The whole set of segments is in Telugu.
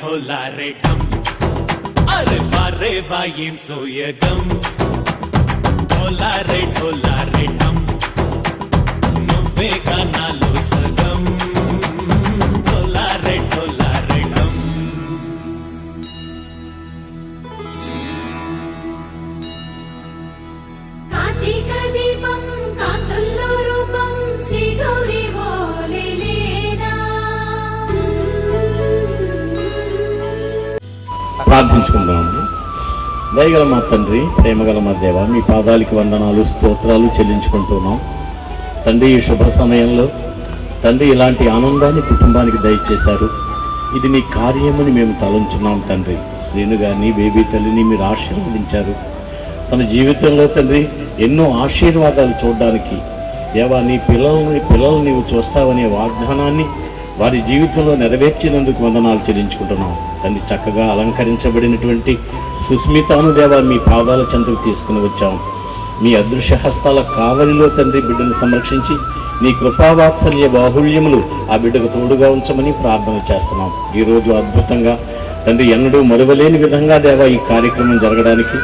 ढोला रे ढम अरे वारे वायें सोयगम ढोला रे ढम నువ్వే గానాలో సగం ढोला रे ढम కార్తీక దీపం కాంతుల్లో రూపం శ్రీ గౌరీ ప్రార్థించుకుందామండి. దయగల మా తండ్రి, ప్రేమగల మా దేవ, మీ పాదాలకి వందనాలు స్తోత్రాలు చెల్లించుకుంటున్నాం తండ్రి. ఈ శుభ సమయంలో తండ్రి ఇలాంటి ఆనందాన్ని కుటుంబానికి దయచేశారు. ఇది నీ కార్యమని మేము తలంచున్నాం తండ్రి. శ్రీను గారిని, బేబీ తల్లిని మీరు ఆశీర్వదించారు. తన జీవితంలో తండ్రి ఎన్నో ఆశీర్వాదాలు చూడడానికి దేవా, నీ పిల్లలు నీవు చూస్తావనే వాగ్దానాన్ని వారి జీవితంలో నెరవేర్చినందుకు వందనాలు చెల్లించుకుంటున్నాం తండ్రి. చక్కగా అలంకరించబడినటువంటి సుస్మితాను దేవా మీ పాదాల చెంతకు తీసుకుని వచ్చాం. మీ అదృశ్య హస్తాల కావలిలో తండ్రి బిడ్డను సంరక్షించి నీ కృపావాత్సల్య బాహుళ్యములు ఆ బిడ్డకు తోడుగా ఉంచమని ప్రార్థన చేస్తున్నాం. ఈరోజు అద్భుతంగా తండ్రి ఎన్నడూ మరువలేని విధంగా దేవా ఈ కార్యక్రమం జరగడానికి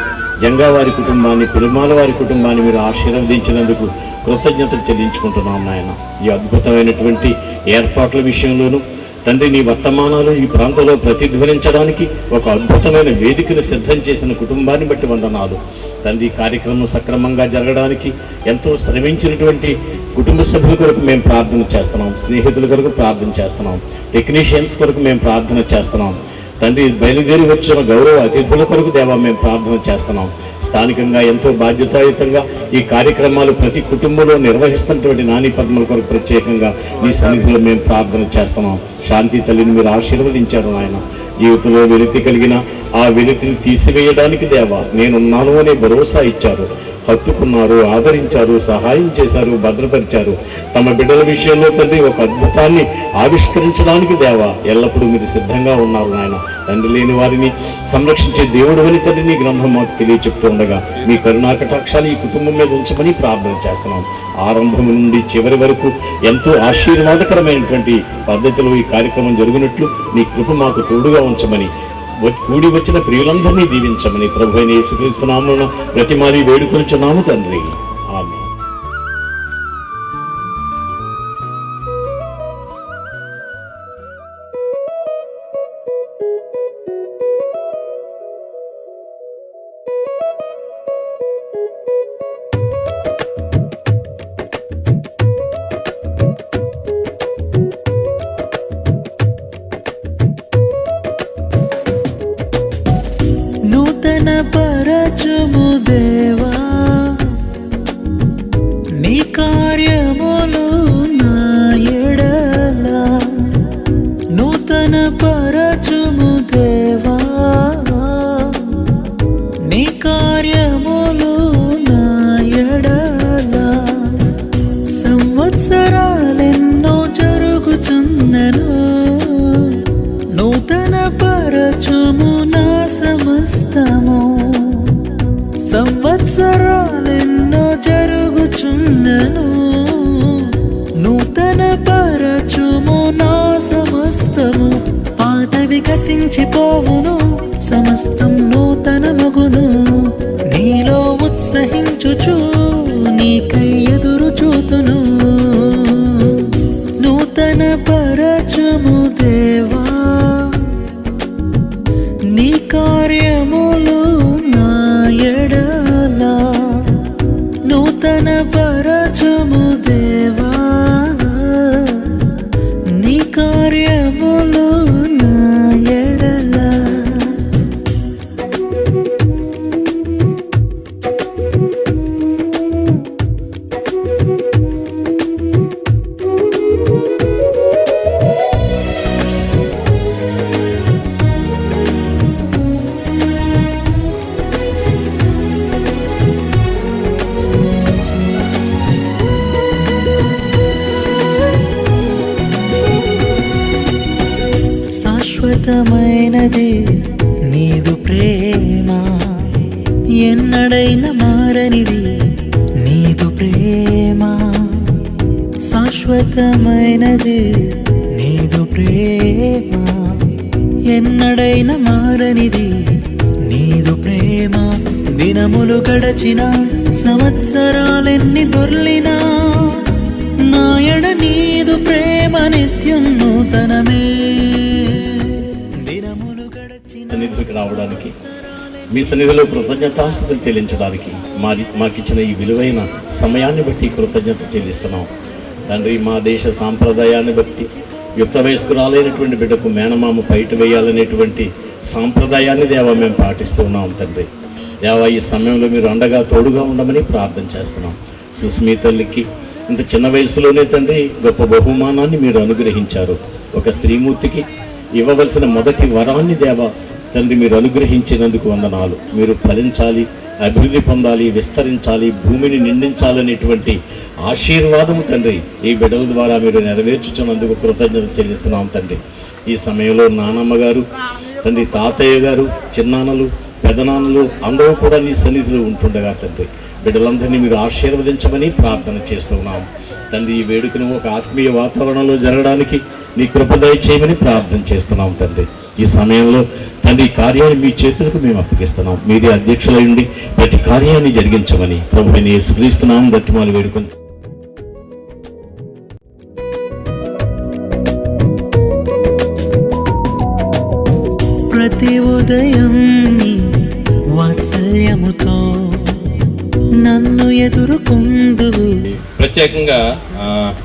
జంగా వారి కుటుంబాన్ని, పెరుమాల వారి కుటుంబాన్ని మీరు ఆశీర్వదించినందుకు కృతజ్ఞతలు చెల్లించుకుంటున్నాం నాయన. ఈ అద్భుతమైనటువంటి ఏర్పాట్ల విషయంలోనూ తండ్రి నీ వర్తమానాలు ఈ ప్రాంతంలో ప్రతిధ్వనించడానికి ఒక అద్భుతమైన వేదికను సిద్ధం చేసిన కుటుంబాన్ని బట్టి వందనాలు తండ్రి. కార్యక్రమం సక్రమంగా జరగడానికి ఎంతో శ్రమించినటువంటి కుటుంబ సభ్యుల కొరకు మేము ప్రార్థన చేస్తున్నాం, స్నేహితుల కొరకు ప్రార్థన చేస్తున్నాం, టెక్నీషియన్స్ కొరకు మేము ప్రార్థన చేస్తున్నాం తండ్రి. బయలుదేరి వచ్చిన గౌరవ అతిథుల కొరకు దేవా మేము ప్రార్థన చేస్తున్నాం. స్థానికంగా ఎంతో బాధ్యతాయుతంగా ఈ కార్యక్రమాలు ప్రతి కుటుంబంలో నిర్వహిస్తున్నటువంటి నాని పద్మల కొరకు ప్రత్యేకంగా ఈ సన్నిధిలో మేము ప్రార్థన చేస్తున్నాం. శాంతి తల్లిని మీరు ఆశీర్వదించారు ఆయన. జీవితంలో వెలితి కలిగిన ఆ వెలితిని తీసివేయడానికి దేవా నేనున్నాను అనే భరోసా ఇచ్చారు. హత్తుకున్నారు, ఆదరించారు, సహాయం చేశారు, భద్రపరిచారు. తమ బిడ్డల విషయంలో తండ్రి ఒక అద్భుతాన్ని ఆవిష్కరించడానికి దేవా ఎల్లప్పుడూ మీరు సిద్ధంగా ఉన్నారు నాయన. తండ్రి లేని వారిని సంరక్షించే దేవుడు అని తండ్రి నీ గ్రంథం మాకు తెలియచెప్తూ ఉండగా మీ కరుణా కటాక్షాలు ఈ కుటుంబం మీద ఉంచమని ప్రార్థన చేస్తున్నాం. ఆరంభం నుండి చివరి వరకు ఎంతో ఆశీర్వాదకరమైనటువంటి పద్ధతిలో ఈ కార్యక్రమం జరిగినట్లు నీ కృప మాకు తోడుగా ఉంచమని, కూడి వచ్చిన ప్రియులందరినీ దీవించమని ప్రభువైన యేసుక్రీస్తు నామమున ప్రతిమారి వేడుకొనుచున్నాము తండ్రి. ఆమేన్. పరచుము దేవా నీ కార్యములు నా ఎడల, నూతన పరచుము దేవా నీ కార్యములు నా ఎడల. సంవత్సరాలెన్నో జరుగుచున్నను, నూతన పరచుము పరచుచున్నను నూతన పరచుము నా సమస్తము పాతవి గతించిపోవును సమస్తం నూతన మగును నీలో ఉత్సహించుచు నీకై ఎదురు చూతును నూతన పరచుము దేవా నీ కార్యములు నా ఎడల నూతన పరచుము దేవా నీ కార్యములు నా ఎడల శాశ్వతమైనది నీదు ప్రేమ ఎన్నడైన మారనిది నీదు ప్రేమ శాశ్వతమైనది నీదు ప్రేమ ఎన్నడైన మారనిది నీదు ప్రేమ దినములు గడచిన సంవత్సరాలెన్ని దొర్లినా నాయడ నీదు ప్రేమ నిత్యం నూతనమే దినములు గడచిన సన్నిధికి రావడానికి మీ సన్నిధిలో కృతజ్ఞతాస్తుతులు చెల్లించడానికి మాకిచ్చిన ఈ విలువైన సమయాన్ని బట్టి కృతజ్ఞత చెల్లిస్తున్నాం తండ్రి. మా దేశ సాంప్రదాయాన్ని బట్టి యుక్త వయస్కురాలైనటువంటి బిడ్డకు మేనమామ బయట వేయాలనేటువంటి సాంప్రదాయాన్ని దేవా మేము పాటిస్తూ ఉన్నాం తండ్రి. దేవా ఈ సమయంలో మీరు అండగా తోడుగా ఉండమని ప్రార్థన చేస్తున్నాం. సుస్మి తల్లికి ఇంత చిన్న వయసులోనే తండ్రి గొప్ప బహుమానాన్ని మీరు అనుగ్రహించారు. ఒక స్త్రీమూర్తికి ఇవ్వవలసిన మొదటి వరాన్ని దేవా తండ్రి మీరు అనుగ్రహించినందుకు వందనాలు. మీరు ఫలించాలి, అభివృద్ధి పొందాలి, విస్తరించాలి, భూమిని నిండించాలనేటువంటి ఆశీర్వాదము తండ్రి ఈ బిడ్డల ద్వారా మీరు నెరవేర్చుచున్నందుకు కృతజ్ఞత చెల్లిస్తున్నాం తండ్రి. ఈ సమయంలో నానమ్మ గారు తండ్రి, తాతయ్య గారు, చిన్నాన్నలు, పెదనాన్నలు అందరూ కూడా నీ సన్నిధిలో ఉంటుండగా తండ్రి బిడ్డలందరినీ మీరు ఆశీర్వదించమని ప్రార్థన చేస్తున్నాం తండ్రి. ఈ వేడుకను ఒక ఆత్మీయ వాతావరణంలో జరగడానికి నీ కృప దయచేయమని ప్రార్థన చేస్తున్నాం తండ్రి. ఈ సమయంలో తండ్రి ఈ కార్యాన్ని మీ చేతులకు మేము అప్పగిస్తున్నాం. మీరే అధ్యక్షులై ఉండి ప్రతి కార్యాన్ని జరిగించమని ప్రభువైన యేసుక్రీస్తునామం బతిమాలు వేడుకుంటున్నాం. ప్రతి ఉదయం నీ వాత్సల్యముతో నన్ను ఎదుర్కొందువు. ప్రత్యేకంగా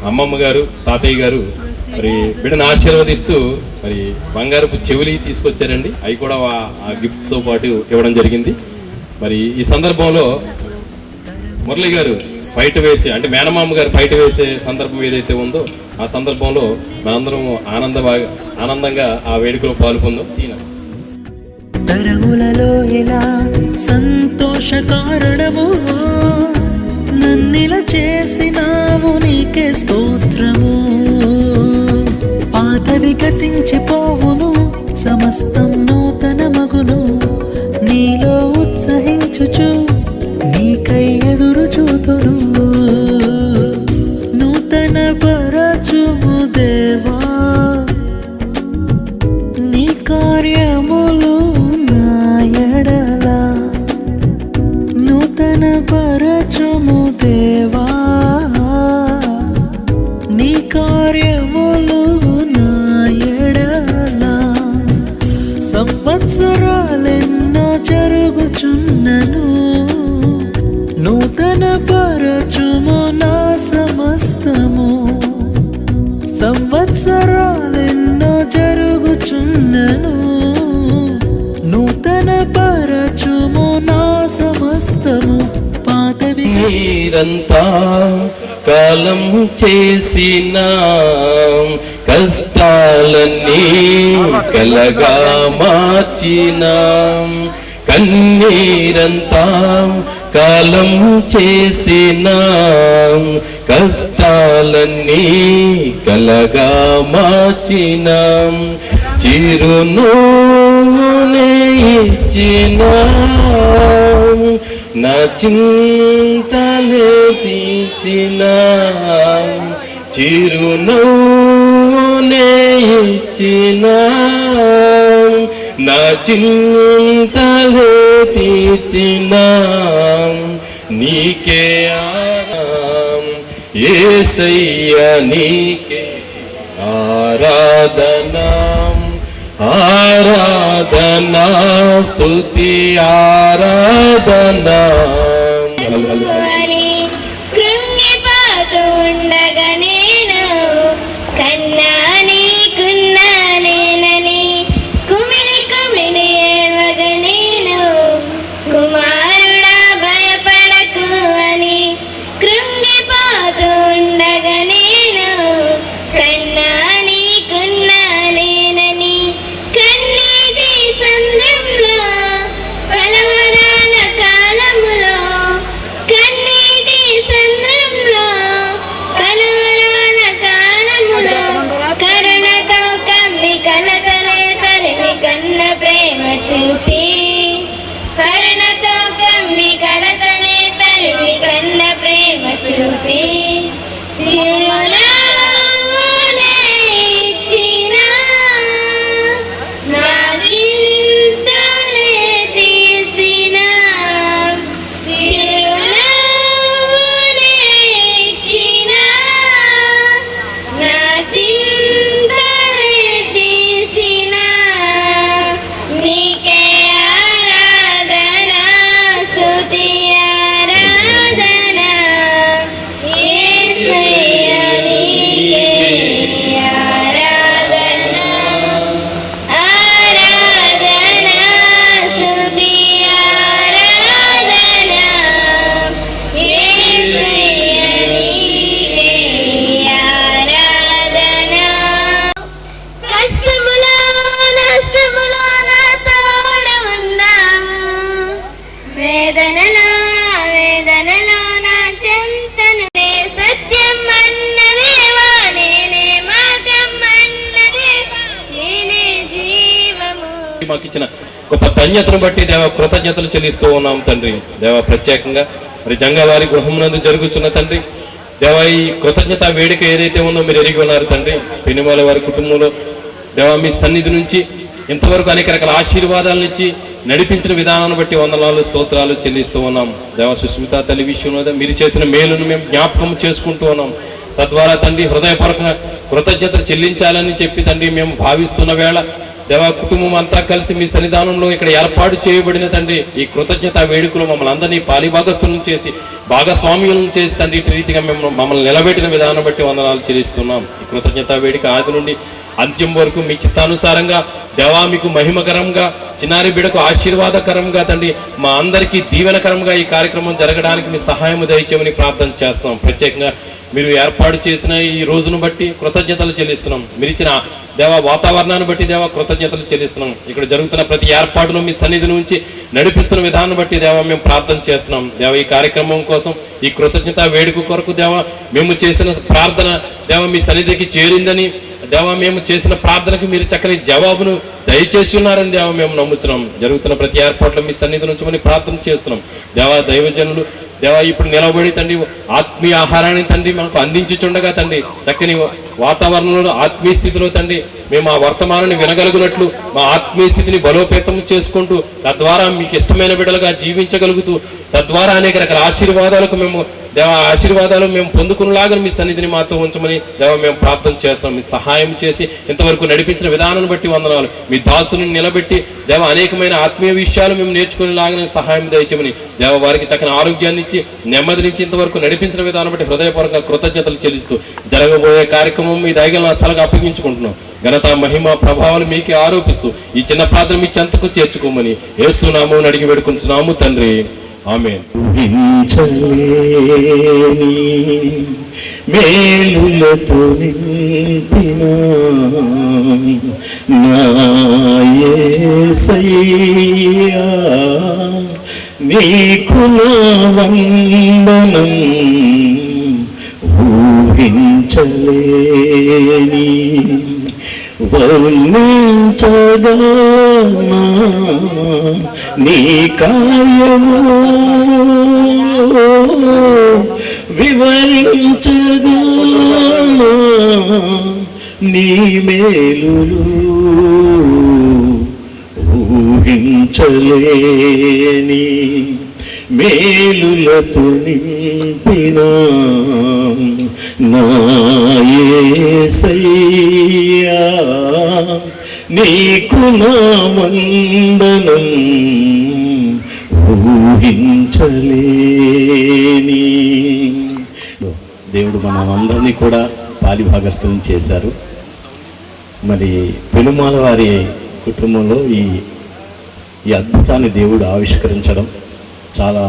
అమ్మమ్మ గారు, తాతయ్య గారు మరి బిడ్డను ఆశీర్వదిస్తూ మరి బంగారపు చెవులు తీసుకొచ్చారండి. అవి కూడా ఆ గిఫ్ట్తో పాటు ఇవ్వడం జరిగింది. మరి ఈ సందర్భంలో మురళి గారు బయట వేసే అంటే మేనమామ గారు బయట వేసే సందర్భం ఏదైతే ఉందో ఆ సందర్భంలో మనందరం ఆనందంగా ఆ వేడుకలో పాల్గొందాం. తరములలో ఎలా సంతోష కారణము నన్నిలా చేసినావు నీకే స్తోత్రము పాతవి గతించిపోవును సమస్తం నూతన మగును నీలో ఉత్సహించుచు నీకై ఎదురు చూతును నూతన పరచుము దేవా నీ కార్యములు నా ఎడల నూతన పరచుము దేవా నీ కార్యములు నా ఎడల సంవత్సరాలెన్నో జరుగుచున్నను నూతన పరచుము నా సమస్తము సంవత్సరాలెన్నో జరుగుచున్నను నూతన పరచుము నా సమస్తము పాతవి మీరంతా కాలం చేసిన కష్టాలన్నీ కలగా మార్చిన కన్నీరంతా కాలం చేసిన కష్టాలన్నీ కలగా మార్చిన చిరునవ్వు ఇచ్చిన నా చింతలే తీర్చిన చిరునవ్వునే ఇచ్చిన నా చింతలే తీర్చిన నీకే యేసయ్యా నీకే ఆరాధనా ఆరాధనా స్తుతి ఆరాధనా. కృంగిపోతుండగా నేను కన్నా నీకున్నా నేనని కుమిలి కుమిలి ఏడవగా నేను కుమారుడా భయపడకు అని కృంగిపోతుండగా నేను కన్నా నీకున్నా నేనని కన్నీటి సంద్రంలో కలవరాల కాలములో కన్నీటి సంద్రంలో కలవరాల కాలములో కరుణతో కమ్మి కలతలే తరిమి కన్న ప్రేమ చూపి కరుణతో కమ్మి కలతలే తరిమి కన్న ప్రేమ చూపి చిరునవ్వునే ఇచ్చిన నా చింతలే తీసిన చిరునవ్వునే ఇచ్చిన నా చింతలే తీసిన నీకే ఆరాధన స్తుతి ఆరాధన యేసయ్యా నీకే ఆరాధన ఆరాధన స్తుతి ఆరాధన యేసయ్యా నీకే ఆరాధన. కష్టములో నష్టములో నా తోడ ఉన్నావు వేదనలో నా చింతననే సత్యం అన్నదేవా నేనే మార్గం అన్నదేవా నేనే జీవము. మాకు ఇచ్చిన గొప్ప ధన్యతను బట్టి దేవ కృతజ్ఞతలు చెల్లిస్తూ ఉన్నాం తండ్రి. దేవ ప్రత్యేకంగా మరి జంగవారి గృహమునందు జరుగుతున్న తండ్రి దేవ ఈ కృతజ్ఞత వేడుక ఏదైతే ఉందో మీరు ఎరిగి ఉన్నారు తండ్రి. పెనుమాల వారి కుటుంబంలో దేవ మీ సన్నిధి నుంచి ఇంతవరకు అనేక రకాల ఆశీర్వాదాలను ఇచ్చి నడిపించిన విధానాన్ని బట్టి వందనాలు స్తోత్రాలు చెల్లిస్తూ ఉన్నాం. దేవ సుస్మిత తల్లి విషయంలో మీరు చేసిన మేలును మేము జ్ఞాపకం చేసుకుంటూ ఉన్నాం. తద్వారా తండ్రి హృదయపూర్వక కృతజ్ఞతలు చెల్లించాలని చెప్పి తండ్రి మేము భావిస్తున్న వేళ దేవ కుటుంబం అంతా కలిసి మీ సన్నిధానంలో ఇక్కడ ఏర్పాటు చేయబడిన తండ్రి ఈ కృతజ్ఞత వేడుకలో మమ్మల్ని అందరినీ పాలిభాగస్తులను చేసి భాగస్వామ్యులను చేసి తండ్రి ఇటు రీతిగా మేము మమ్మల్ని నిలబెట్టిన విధానం బట్టి వందనాలు చెల్లిస్తున్నాం. ఈ కృతజ్ఞత వేడుక ఆది నుండి అంత్యం వరకు మీ చిత్తానుసారంగా దేవా మీకు మహిమకరంగా చిన్నారి బిడకు ఆశీర్వాదకరంగా తండ్రి మా అందరికీ దీవెనకరంగా ఈ కార్యక్రమం జరగడానికి మీ సహాయము దయచేయమని ప్రార్థన చేస్తున్నాం. ప్రత్యేకంగా మీరు ఏర్పాటు చేసిన ఈ రోజును బట్టి కృతజ్ఞతలు చెల్లిస్తున్నాం. మీరు ఇచ్చిన దేవా వాతావరణాన్ని బట్టి దేవా కృతజ్ఞతలు చెల్లిస్తున్నాం. ఇక్కడ జరుగుతున్న ప్రతి ఏర్పాటును మీ సన్నిధి నుంచి నడిపిస్తున్న విధానం బట్టి దేవా మేము ప్రార్థన చేస్తున్నాం. దేవ ఈ కార్యక్రమం కోసం ఈ కృతజ్ఞత వేడుక కొరకు దేవా మేము చేసిన ప్రార్థన దేవా మీ సన్నిధికి చేరిందని దేవా మేము చేసిన ప్రార్థనకు మీరు చక్కని జవాబును దయచేసి ఉన్నారని దేవా మేము నమ్ముతున్నాం. జరుగుతున్న ప్రతి ఏర్పాట్లు మీ సన్నిధి నుంచి మనం ప్రార్థన చేస్తున్నాం. దేవా దైవజనులు దేవా ఇప్పుడు నిలబడి తండ్రి ఆత్మీయ ఆహారాన్ని తండ్రి మనకు అందించుచుండగా తండ్రి చక్కని వాతావరణంలో ఆత్మీయ స్థితిలో తండ్రి మేము ఆ వర్తమానాన్ని వినగలుగునట్లు మా ఆత్మీయ స్థితిని బలోపేతం చేసుకుంటూ తద్వారా మీకు ఇష్టమైన బిడ్డలుగా జీవించగలుగుతూ తద్వారా అనేక రకాల ఆశీర్వాదాలకు మేము దేవ ఆశీర్వాదాలు మేము పొందుకునేలాగా మీ సన్నిధిని మాతో ఉంచమని దేవ మేము ప్రార్థన చేస్తాం. మీ సహాయం చేసి ఇంతవరకు నడిపించిన విధానాన్ని బట్టి వందనాలు. మీ దాసుని నిలబెట్టి దేవ అనేకమైన ఆత్మీయ విషయాలు మేము నేర్చుకునేలాగా సహాయం దయచేయమని దేవ వారికి చక్కని ఆరోగ్యాన్ని ఇచ్చి నెమ్మదినిచ్చి ఇంతవరకు నడిపించిన విధానం బట్టి హృదయపూర్వక కృతజ్ఞతలు చెల్లిస్తూ జరగబోయే కార్యక్రమం మీ దయగల నా స్థలంగా అప్పగించుకుంటున్నాం. ఘనత మహిమ ప్రభావాలు మీకే ఆరోపిస్తూ ఈ చిన్న ప్రార్థన మీ చెంతకు చేర్చుకోమని యేసు నామమున అడిగి వేడుకుంటున్నాము తండ్రి. ఆమేన్. ఊహించలేని మేలులతో నింపిన నా యేసయ్యా నీకు నా వందనం. ఊహించలేని వర్ణించగలనా నీ కార్యము, వివరించగలనా నీ మేలులు, ఊహించలేని మేలులతో నింపిన నా యేసయ్యా, నీకు నా వందనం ఊహించలేని. దేవుడు మనమందరినీ కూడా పాలిభాగస్థులను చేశారు. మరి పెనుమాల వారి కుటుంబంలో ఈ అద్భుతాన్ని దేవుడు ఆవిష్కరించడం చాలా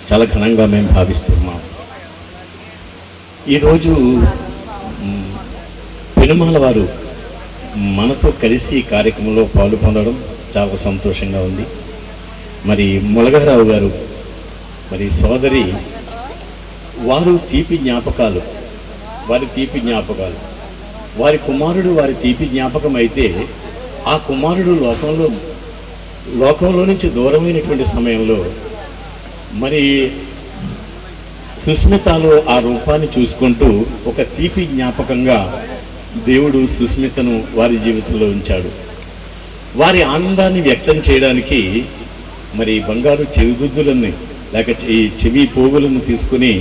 చాలా ఘనంగా మేము భావిస్తున్నాం. ఈరోజు పెనుమాల వారు మనతో కలిసి ఈ కార్యక్రమంలో పాలు పొందడం చాలా సంతోషంగా ఉంది. మరి ములగారావు గారు, మరి సోదరి, వారి తీపి జ్ఞాపకాలు, వారి కుమారుడు వారి తీపి జ్ఞాపకం అయితే, ఆ కుమారుడు లోకంలో నుంచి దూరమైనటువంటి సమయంలో మరి సుస్మితలో ఆ రూపాన్ని చూసుకుంటూ ఒక తీపి జ్ఞాపకంగా దేవుడు సుస్మితను వారి జీవితంలో ఉంచాడు. వారి ఆనందాన్ని వ్యక్తం చేయడానికి మరి బంగారు చెవిదుద్దులని లేక ఈ చెవి పోగులను తీసుకుని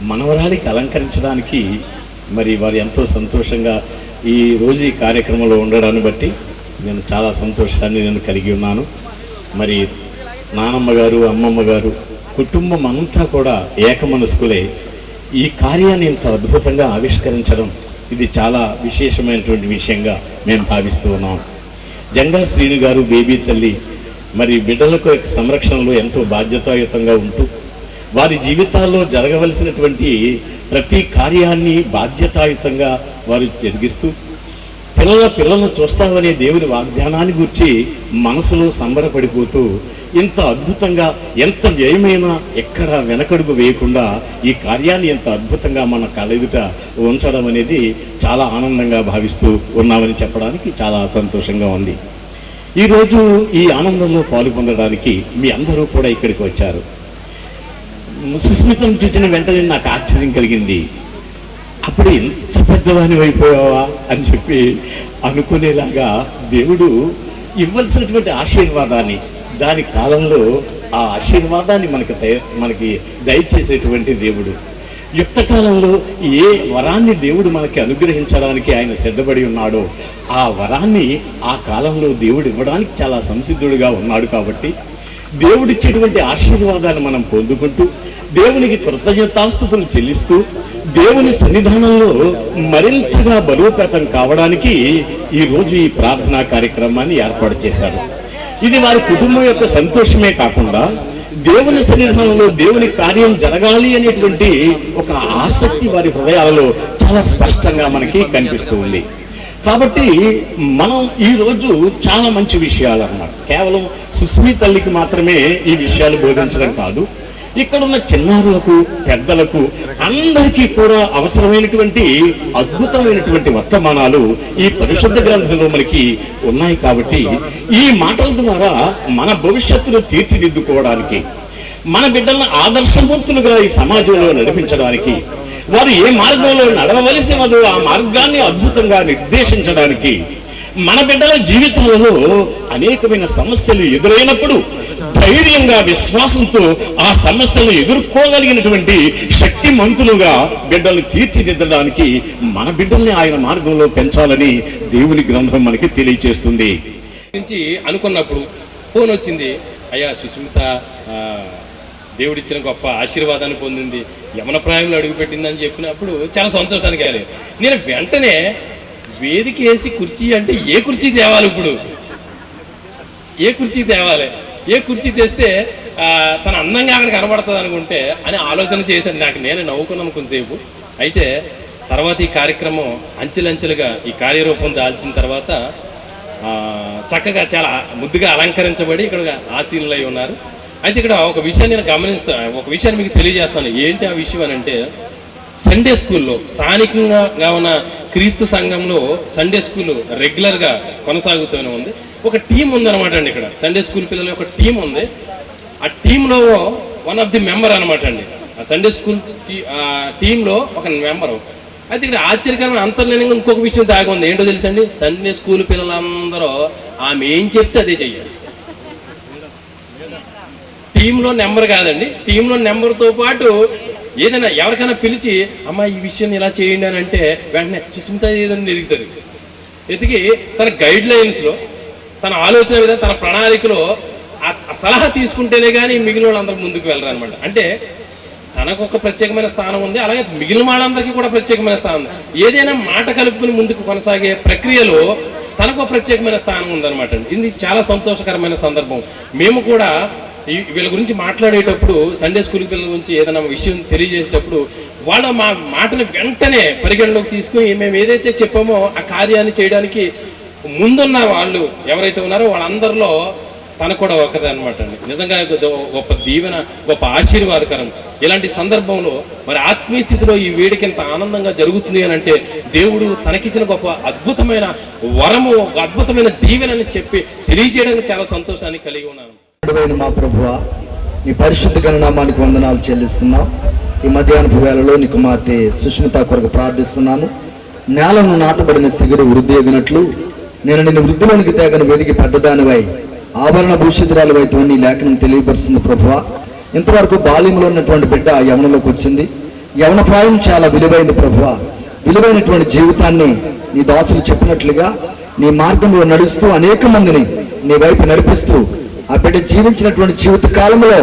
మనవరాలికి అలంకరించడానికి మరి వారు ఎంతో సంతోషంగా ఈరోజు ఈ కార్యక్రమంలో ఉండడాన్ని బట్టి నేను చాలా సంతోషాన్ని నేను కలిగి ఉన్నాను. మరి నానమ్మ గారు, అమ్మమ్మ గారు, కుటుంబం అంతా కూడా ఏకమనస్కులే ఈ కార్యాన్ని ఇంత అద్భుతంగా ఆవిష్కరించడం ఇది చాలా విశేషమైనటువంటి విషయంగా మేము భావిస్తూ ఉన్నాం. జంగా శ్రీను గారు, బేబీ తల్లి, మరి బిడ్డలకు సంరక్షణలో ఎంతో బాధ్యతాయుతంగా ఉంటూ వారి జీవితాల్లో జరగవలసినటువంటి ప్రతి కార్యాన్ని బాధ్యతాయుతంగా వారు జరిగిస్తూ పిల్లలను చూస్తామనే దేవుని వాగ్దానాన్ని గురించి మనసులో సంబరపడిపోతూ ఇంత అద్భుతంగా, ఎంత వ్యయమైనా ఎక్కడ వెనకడుగు వేయకుండా ఈ కార్యాన్ని ఎంత అద్భుతంగా మన కళ్ళెదుట ఉంచడం అనేది చాలా ఆనందంగా భావిస్తూ ఉన్నామని చెప్పడానికి చాలా సంతోషంగా ఉంది. ఈరోజు ఈ ఆనందంలో పాలు పొందడానికి మీ అందరూ కూడా ఇక్కడికి వచ్చారు. సుస్మితను చూసిన వెంటనే నాకు ఆశ్చర్యం కలిగింది. అప్పుడు ఎంత పెద్దవాని అయిపోయావా అని చెప్పి అనుకునేలాగా దేవుడు ఇవ్వాల్సినటువంటి ఆశీర్వాదాన్ని, దాని కాలంలో ఆ ఆశీర్వాదాన్ని మనకి దయచేసేటువంటి దేవుడు. యుక్త కాలంలో ఏ వరాన్ని దేవుడు మనకి అనుగ్రహించడానికి ఆయన సిద్ధపడి ఉన్నాడో ఆ వరాన్ని ఆ కాలంలో దేవుడు ఇవ్వడానికి చాలా సంసిద్ధుడిగా ఉన్నాడు. కాబట్టి దేవుడిచ్చేటువంటి ఆశీర్వాదాన్ని మనం పొందుకుంటూ దేవునికి కృతజ్ఞతాస్తుతులు చెల్లిస్తూ దేవుని సన్నిధానంలో మరింతగా బలోపేతం కావడానికి ఈరోజు ఈ ప్రార్థనా కార్యక్రమాన్ని ఏర్పాటు చేశారు. ఇది వారి కుటుంబం యొక్క సంతోషమే కాకుండా దేవుని సన్నిధానంలో దేవుని కార్యం జరగాలి అనేటువంటి ఒక ఆసక్తి వారి హృదయాలలో చాలా స్పష్టంగా మనకి కనిపిస్తూ ఉంది. కాబట్టి మనం ఈరోజు చాలా మంచి విషయాలు అన్నమాట. కేవలం సుస్మిత తల్లికి మాత్రమే ఈ విషయాలు బోధించడం కాదు, ఇక్కడున్న చిన్నారులకు, పెద్దలకు అందరికీ కూడా అవసరమైనటువంటి అద్భుతమైనటువంటి వర్తమానాలు ఈ పరిశుద్ధ గ్రంథంలో మనకి ఉన్నాయి. కాబట్టి ఈ మాటల ద్వారా మన భవిష్యత్తును తీర్చిదిద్దుకోవడానికి, మన బిడ్డలను ఆదర్శమూర్తులుగా ఈ సమాజంలో నడిపించడానికి, వారు ఏ మార్గంలో నడవవలసినదో ఆ మార్గాన్ని అద్భుతంగా నిర్దేశించడానికి, మన బిడ్డల జీవితాలలో అనేకమైన సమస్యలు ఎదురైనప్పుడు ధైర్యంగా, విశ్వాసంతో ఆ సమస్యలను ఎదుర్కోగలిగినటువంటి శక్తిమంతులుగా బిడ్డల్ని తీర్చిదిద్దడానికి మన బిడ్డల్ని ఆయన మార్గంలో పెంచాలని దేవుని గ్రంథం మనకి తెలియచేస్తుంది. నుంచి అనుకున్నప్పుడు ఫోన్ వచ్చింది, అయ్యా సుస్మిత దేవుడిచ్చిన గొప్ప ఆశీర్వాదాన్ని పొందింది, యమన ప్రాయంలో అడుగుపెట్టిందని చెప్పినప్పుడు చాలా సంతోషానికి కలిగింది. నేను వెంటనే వేదిక వేసి కుర్చీ అంటే ఏ కుర్చీ తేవాలి, ఇప్పుడు ఏ కుర్చీ తేవాలి, ఏ కుర్చీ తెస్తే తన అందంగా అక్కడ కనబడుతుంది అనుకుంటే అని ఆలోచన చేశాను. నేను నవ్వుకున్నాను కొంతసేపు. అయితే తర్వాత ఈ కార్యక్రమం అంచెలంచెలుగా ఈ కార్యరూపం దాల్చిన తర్వాత చక్కగా చాలా ముద్దుగా అలంకరించబడి ఇక్కడ ఆశీనులై ఉన్నారు. అయితే ఇక్కడ ఒక విషయాన్ని నేను గమనిస్తాను, ఒక విషయాన్ని మీకు తెలియజేస్తాను. ఏంటి ఆ విషయం అని అంటే, సండే స్కూల్లో స్థానికంగా ఉన్న క్రీస్తు సంఘంలో సండే స్కూల్ రెగ్యులర్గా కొనసాగుతూనే ఉంది. ఒక టీం ఉందన్నమాట అండి. ఇక్కడ సండే స్కూల్ పిల్లల ఒక టీం ఉంది. ఆ టీంలో వన్ ఆఫ్ ది మెంబర్ అనమాట అండి. ఆ సండే స్కూల్ టీంలో ఒక మెంబరు. అయితే ఇక్కడ ఆశ్చర్యకరమైన అంతర్లీనంగా ఇంకొక విషయం దాగి ఉంది. ఏంటో తెలుసండి, సండే స్కూల్ పిల్లలందరూ ఆమె ఏం చెప్తే అదే చెయ్యాలి. టీంలో నెంబర్ కాదండి, టీంలో నెంబర్తో పాటు ఏదైనా ఎవరికైనా పిలిచి అమ్మ ఈ విషయం ఇలా చేయండి అని అంటే వెంటనే సుస్మిత ఏదైనా ఎదుగుతుంది. ఎదిగి తన గైడ్ లైన్స్లో, తన ఆలోచన విధానం, తన ప్రణాళికలో ఆ సలహా తీసుకుంటేనే కానీ మిగిలిన వాళ్ళందరూ ముందుకు వెళ్ళరు అనమాట. అంటే తనకు ఒక ప్రత్యేకమైన స్థానం ఉంది, అలాగే మిగిలిన వాళ్ళందరికీ కూడా ప్రత్యేకమైన స్థానం ఉంది. ఏదైనా మాట కలుపుకుని ముందుకు కొనసాగే ప్రక్రియలో తనకు ఒక ప్రత్యేకమైన స్థానం ఉందన్నమాట అండి. ఇది చాలా సంతోషకరమైన సందర్భం. మేము కూడా వీళ్ళ గురించి మాట్లాడేటప్పుడు, సండే స్కూల్ పిల్లల గురించి ఏదైనా విషయం తెలియజేసేటప్పుడు వాళ్ళ మా మాటను వెంటనే పరిగణలోకి తీసుకుని మేము ఏదైతే చెప్పామో ఆ కార్యాన్ని చేయడానికి ముందున్న వాళ్ళు ఎవరైతే ఉన్నారో వాళ్ళందరిలో తను కూడా ఒకదే అనమాట అండి. నిజంగా గొప్ప దీవెన, గొప్ప ఆశీర్వాదకరం. ఇలాంటి సందర్భంలో మరి ఆత్మీయ స్థితిలో ఈ వేడికి ఎంత ఆనందంగా జరుగుతుంది అని అంటే దేవుడు తనకిచ్చిన గొప్ప అద్భుతమైన వరము, అద్భుతమైన దీవెనని చెప్పి తెలియజేయడానికి చాలా సంతోషాన్ని కలిగి ఉన్నాను. మా ప్రభువా, నీ పరిశుద్ధ గణనామానికి వందనాలు చెల్లిస్తున్నాం. ఈ మధ్యాహ్నపు వేళలో నీ కుమార్తె సుష్మిత కొరకు ప్రార్థిస్తున్నాను. నేలను నాటబడిన సిగురు వృద్ధి ఎగినట్లు నేను నిన్ను వృద్ధిలోనికి తేగను వెదిగి పెద్దదానివై ఆభరణ భూషితురాలు అయితే నీ లేఖనం తెలియపరుస్తుంది ప్రభువా. ఇంతవరకు బాల్యంలో ఉన్నటువంటి బిడ్డ యవనలోకి వచ్చింది. యవన ప్రాయం చాలా విలువైంది ప్రభువా. విలువైనటువంటి జీవితాన్ని నీ దాసులు చెప్పినట్లుగా నీ మార్గంలో నడుస్తూ అనేక మందిని నీ వైపు నడిపిస్తూ ఆ బిడ్డ జీవించినటువంటి జీవిత కాలంలో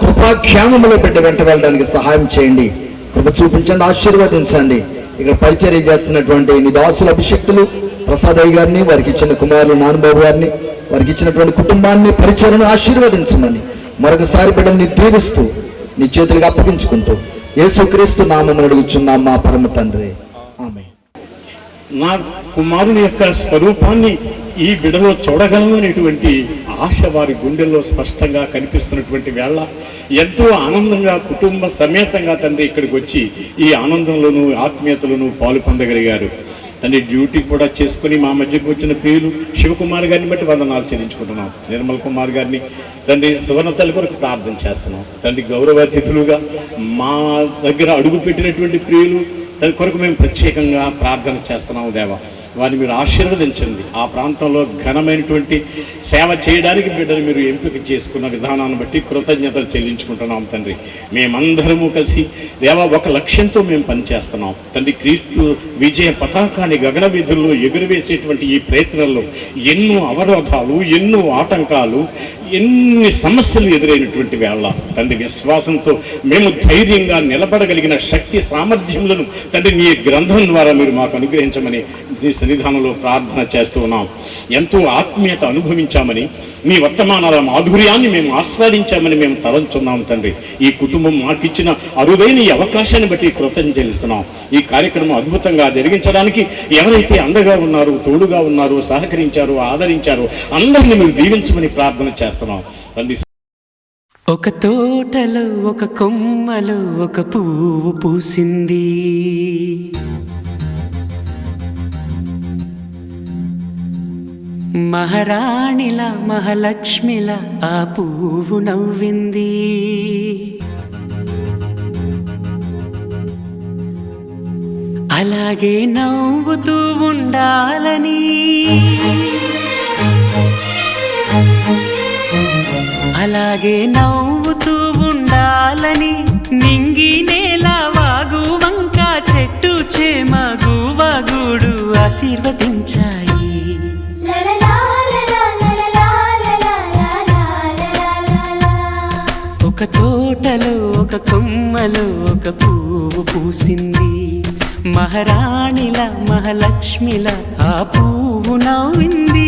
కృపాఖ్యామములో బిడ్డ వెంట వెళ్ళడానికి సహాయం చేయండి. కృప చూపించండి, ఆశీర్వదించండి. ఇక్కడ పరిచర్య చేస్తున్నటువంటి నీ దాసుల అభిషక్తులు ప్రసాదయ్య గారిని, వారికి ఇచ్చిన కుమారులు నాన్నబాబు గారిని, వారికి ఇచ్చినటువంటి కుటుంబాన్ని, పరిచర్యను ఆశీర్వదించమని మరొకసారి బిడ్డని దీవిస్తూ నీ చేతులకు అప్పగించుకుంటూ యేసుక్రీస్తు నామమున అడుగుచున్నాం మా పరమ తండ్రి, ఆమేన్. నా కుమారుని యొక్క స్వరూపాన్ని ఈ బిడలో చూడగలను అనేటువంటి ఆశ వారి గుండెల్లో స్పష్టంగా కనిపిస్తున్నటువంటి వేళ ఎంతో ఆనందంగా కుటుంబ సమేతంగా తండ్రి ఇక్కడికి వచ్చి ఈ ఆనందంలోనూ ఆత్మీయతలోనూ పాలు పొందగలిగారు. తండ్రి డ్యూటీ కూడా చేసుకుని మా మధ్యకు వచ్చిన ప్రియులు శివకుమార్ గారిని బట్టి వందనాలు చెల్లించుకుంటున్నాం. నిర్మల్ కుమార్ గారిని తండ్రి సువర్ణతల్లి కొరకు ప్రార్థన చేస్తున్నాం. తండ్రి గౌరవ అతిథులుగా మా దగ్గర అడుగు పెట్టినటువంటి ప్రియులు దాని కొరకు మేము ప్రత్యేకంగా ప్రార్థన చేస్తున్నాము. దేవా, వారిని మీరు ఆశీర్వదించండి. ఆ ప్రాంతంలో ఘనమైనటువంటి సేవ చేయడానికి బిడ్డలు మీరు ఎంపిక చేసుకున్న విధానాన్ని బట్టి కృతజ్ఞతలు చెల్లించుకుంటున్నాం తండ్రి. మేమందరము కలిసి దేవా ఒక లక్ష్యంతో మేము పనిచేస్తున్నాం తండ్రి. క్రీస్తు విజయ పతాకాన్ని గగన వీధుల్లో ఎగురవేసేటువంటి ఈ ప్రయత్నంలో ఎన్నో అవరోధాలు, ఎన్నో ఆటంకాలు, ఎన్ని సమస్యలు ఎదురైనటువంటి వేళ తండ్రి విశ్వాసంతో మేము ధైర్యంగా నిలబడగలిగిన శక్తి సామర్థ్యములను తండ్రి నీ గ్రంథం ద్వారా మీరు మాకు అనుగ్రహించమని నీ సన్నిధానంలో ప్రార్థన చేస్తూ ఉన్నాం. ఎంతో ఆత్మీయత అనుభవించామని, నీ వర్తమానాల మాధుర్యాన్ని మేము ఆస్వాదించామని మేము తలంచున్నాం తండ్రి. ఈ కుటుంబం మాకిచ్చిన అరుదైన ఈ అవకాశాన్ని బట్టి కృతజ్ఞతలు చెల్లిస్తున్నాం. ఈ కార్యక్రమం అద్భుతంగా జరిగించడానికి ఎవరైతే అండగా ఉన్నారో, తోడుగా ఉన్నారో, సహకరించారో, ఆదరించారో అందరినీ మీరు దీవించమని ప్రార్థన చేస్తున్నాం తండ్రి. ఒక తోటలో ఒక కొమ్మలో ఒక పువ్వు పూసింది. మహారాణిల మహాలక్ష్మిల ఆ పువ్వు నవ్వింది. అలాగే నవ్వుతూ ఉండాలని, అలాగే నవ్వుతూ ఉండాలని నింగి నేల వాగు వంక చెట్టు చేమ గువగూడు ఆశీర్వదించాయి. ఒక తోటలో ఒక కొమ్మలో ఒక పువ్వు పూసింది. మహారాణిల మహాలక్ష్మిల ఆ పువ్వు నవ్వింది.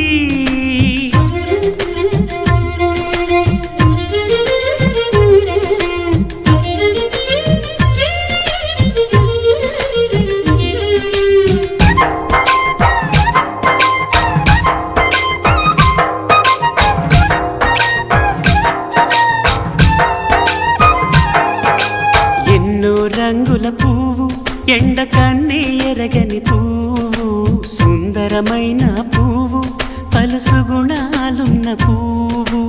రంగుల పువ్వు సుగుణాలున్న పువ్వు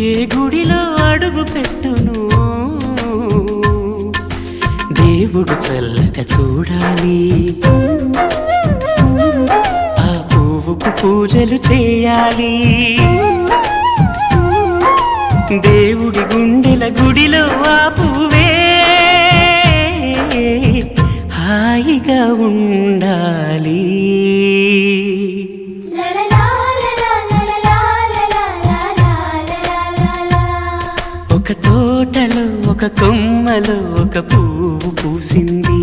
ఏ గుడిలో అడుగు పెట్టును దేవుడు చల్లగా చూడాలి ఆ పువ్వుకు పూజలు చేయాలి దేవుడి గుండెల గుడిలో ఆ పువ్వే హాయిగా ఉండాలి. ఒక తోటలో ఒక కొమ్మలో ఒక పువ్వు పూసింది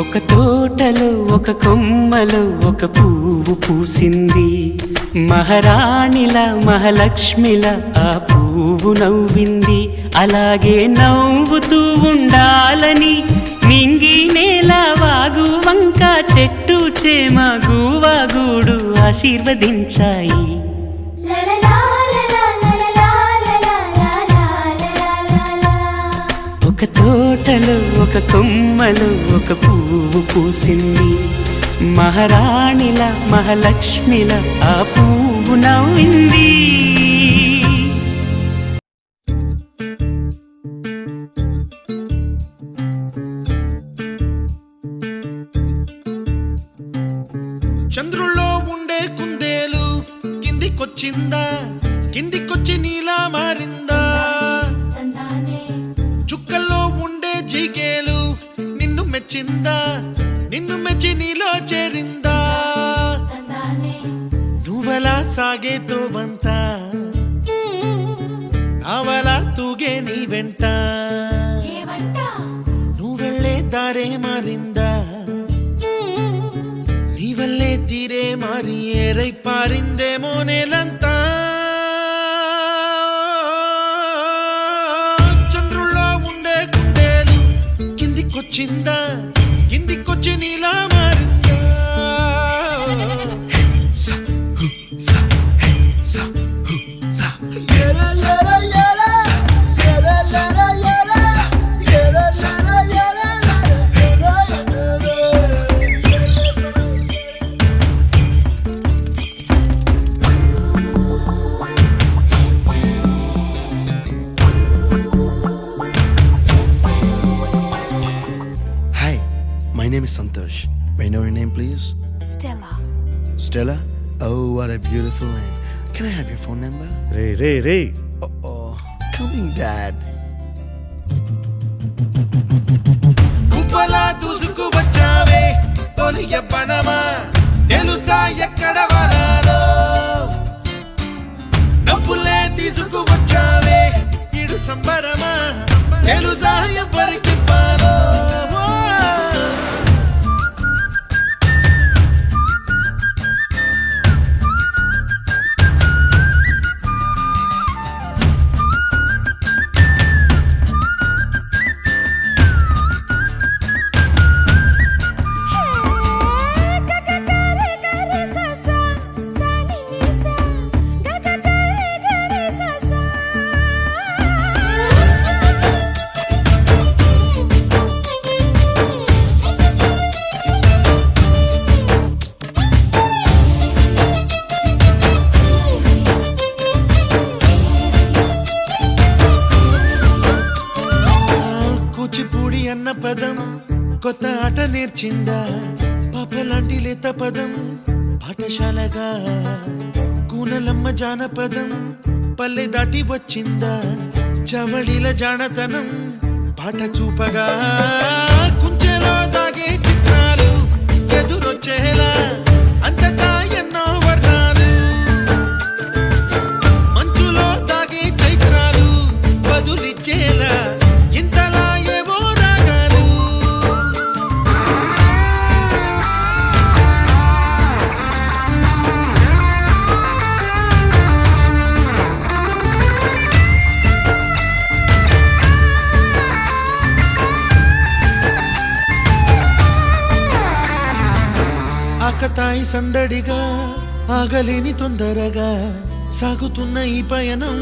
ఒక తోటలో ఒక కొమ్మలో ఒక పువ్వు పూసింది మహారాణిలా మహాలక్ష్మిలా ఆ పువ్వు నవ్వింది అలాగే నవ్వుతూ ఉండాలని నింగి నేల వాగు వంక చెట్టు చేమ గువాగూడు ఆశీర్వదించాయి. ఒక తోటలో ఒక కొమ్మలో ఒక పువ్వు పూసింది మహారాణిలా మహాలక్ష్మిలా ఆ పువ్వు నవ్వింది. చంద్రుల్లో ఉండే కుందేలు కిందికొచ్చిందా కిందికొచ్చి నీలా మారిందా చుక్కల్లో ఉండే జిగేలు నిన్ను మెచ్చిందా నిన్ను మెచ్చి నీలో చేరిందా నువ్వలా సాగేతో బంత నావలా తూగే నీ వెంట నువ్వెళ్ళే దారే మారిందా నీ వల్లే తీరే మారి ఏరై పారిందేమో నేలంతా చంద్రుల్లో ఉండే కుందేలు కిందికొచ్చిందా కిందికొచ్చి నీలా మారిందా My name is Santosh. May I know your name, please? Stella. Stella? Oh, what a beautiful name. Can I have your phone number? Ray Oh, coming, Dad. కుప్పలా దూసుకు వచ్చావే తొలి యవ్వనమా తెలుసా ఎక్కడ వనాలో నవ్వులే తీసుకు వచ్చావే ఇడు సంబరమా తెలుసా ఎవరికి పాలో కూచిపూడి అన్న పదం కొత్త ఆట నేర్చిందా పాపలాంటి లేత పదం పాఠశాలగా కూనలమ్మ జానపదం పల్లె దాటి వచ్చిందా చవళిల జానతనం పాట చూపగా కుంచెలో దాగే చిత్రాలు ఎదురొచ్చేలా అంతటా ఎన్నో వర్ణాలు మంచులో దాగే చైత్రాలు బదులిచ్చేలా ఇంతలా ఏవో రాగాలు ఆకతాయి సందడిగా ఆగలేని తొందరగా సాగుతున్న ఈ పయనం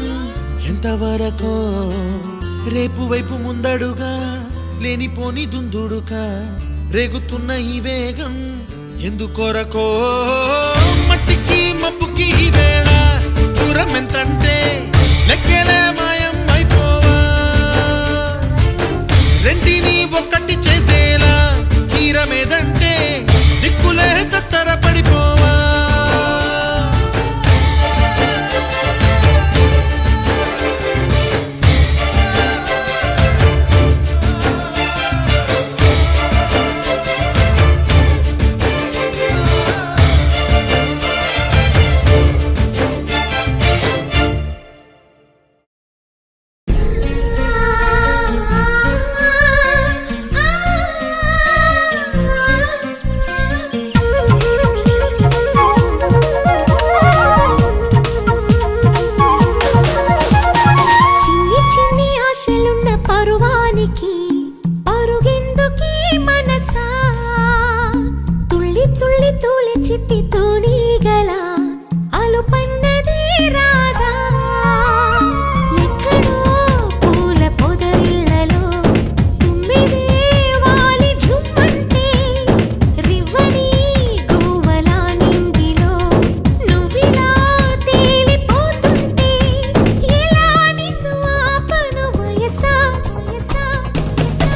ఎంతవరకో రేపు వైపు ముందడుగా లేనిపోని దుందుడుగా రేగుతున్న ఈ వేగం ఎందుకొరకో మట్టికి మబ్బుకి ఈ వేళ దూరం ఎంతంటే లెక్కలే మాయం అయిపోవా రెంటిని ఒక్కటి చేసేలా తీరమేదంటే దిక్కులే తత్తర పడిపోవా చిన్ని చిన్ని ఆశలున్న పరువానికి పరుగెందుకీ మనసా తుళ్ళి తుళ్ళి తూలి చిట్టి తూనీగల అలుపన్నది రాదా ఎక్కడో పూల పొదరిళ్ళలో తుమ్మిదే వాలి ఝుమ్మంటే రివ్వని గువ్వలా నింగిలో నువ్విలా తేలిపోతుంటే ఎలా నిన్ను ఆపను వయసా వయసా వయసా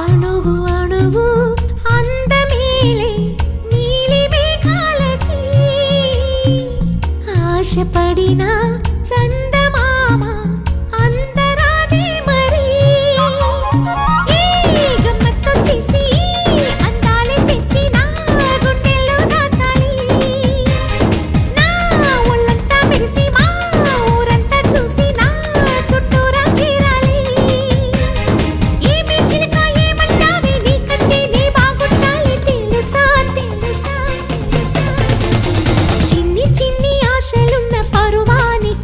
అణువు అణువు అందమేలే నీలి మేఘాలకి ఆశపడిన చందమామ అందరాదే మరి ఈ గమ్మత్తొచ్చేసి అందాలే తెచ్చి నా గుండెల్లో దాచాలి నా ఒళ్ళంతా మెరిసి మా ఊరంతా చూసి నా చుట్టూరా చేరాలి ఏమి చిలక ఏమంటావే నీకంటే నీ బాగుండాలి తెలుసా తెలుసా తెలుసా చిన్ని చిన్ని ఆశలున్న పరువానికి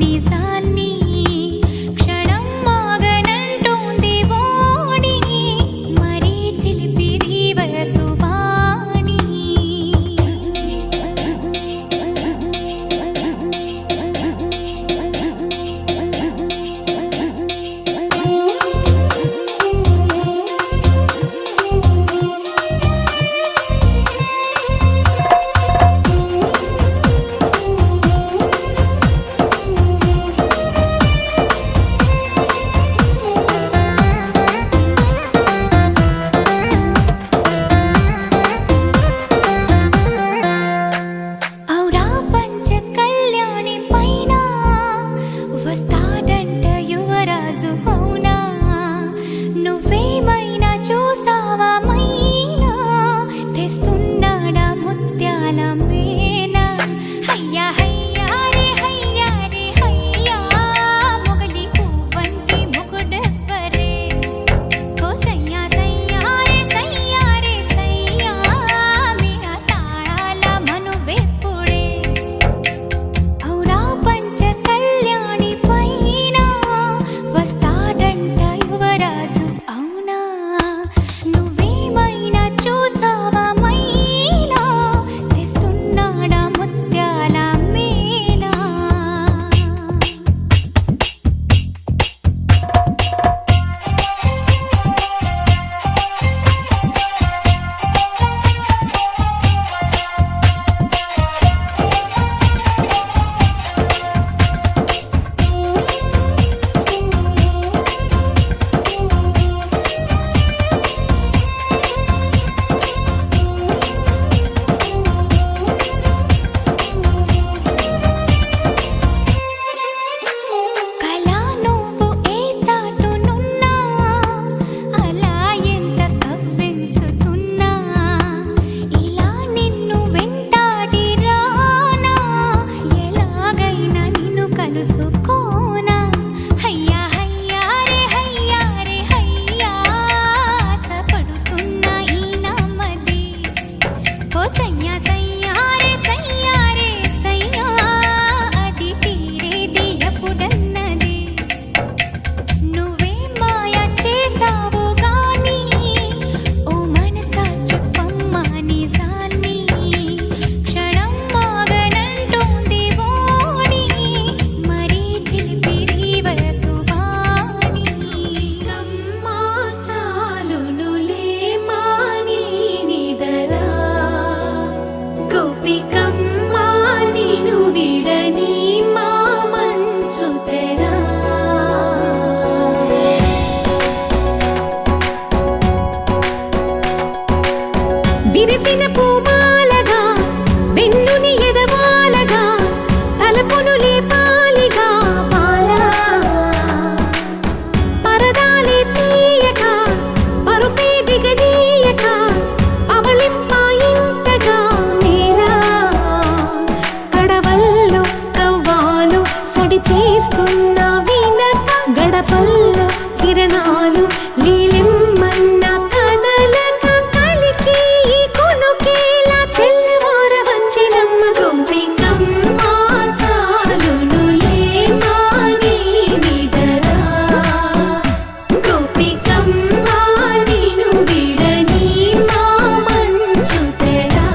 నిజాన్ని క్షణం మాగనంటోంది వాణి మరీ చిలిపిది వయసు వాణి ఔరా పంచ కళ్యాణి పైన వస్తాడంట యువరాజు అవునా నువ్వేమైనా చూసావా మైనా తెస్తున్నాడా ముత్యాల మేనా హయ్యా హయ్యా రే హయ్యా రే హయ్యా మొగలి పువ్వంటి మొగుడెవ్వరే ఓ సయ్యా సయ్యా రే సయ్యా మీ ఆ తాళాల మనువెప్పుడే ఔరా పంచ కళ్యాణి పైన వస్తాడంట యువరాజు అవునా నువ్వేమైనా చూసావా మైనా తెస్తున్నాడా ముత్యాల మేనా కళా నువ్వు ఏ చాటునున్నా అలా ఎంత కవ్వించుతున్నా ఇలా నిన్ను వెంటాడి రానా ఎలాగైనా నిన్ను కలుసుకోనా హయ్యా హయ్యా రే హయ్యా ఆశపడుతున్నా ఈ నమ్మది ఓ సయ్యా సయ్యా రే సయ్యా అది తీరేది ఎప్పుడన్నది నువ్వే మాయ చేసావు గాని ఓ మనసా చెప్పమ్మా నిజాన్ని క్షణం మాగనంటోంది వాణి మరీ చిలిపిది వయసు వాణి కమ్మా చాలునులే మాని నిదరా గోపికమ్మా నిను విడని మా మంచు తెరా విరిసిన పూమాలగా వెన్నుని ఎదవాలగా తలపును లేపాలిగా మాలా పరదాలే తీయక పరుపే దిగనీయక అవలింపాయింతగా మేరా కడవల్లో కవ్వాలు సడి చేస్తున్న వీణత గడపల్లో కిరణాలు లీలిమ్మన్న కదలక కలికి ఈ కొనుకేలా తెల్లవార వచ్చినమ్మ గోపికమ్మ చాలునులే మాని నిదరా గోపికమ్మ నిను విడని మా మంచు తెరా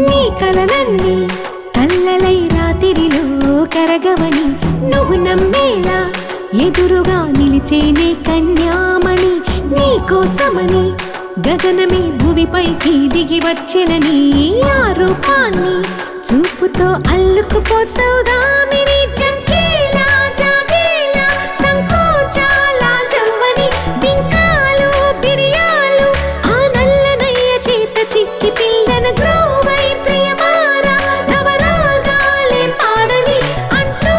నీ కలలన్నీ కల్లలై రాత్రిలో కరగవని నువ్వు నమ్మేలా ఎదురుగా నిలిచేనే కన్యామణి నీ కోసమని గగనమే భువిపైకి దిగి వచ్చెనని ఆ రూపాన్ని చూపుతో అల్లుకుపోసౌదామిని జంకేలా జాగేలా సంకోచాల జవ్వని బింకాలు బిరియాలు ఆ నల్లనయ్య చేత చిక్కి పిల్లన గ్రోవై ప్రియమారా నవరాగాలే పాడని అంటూ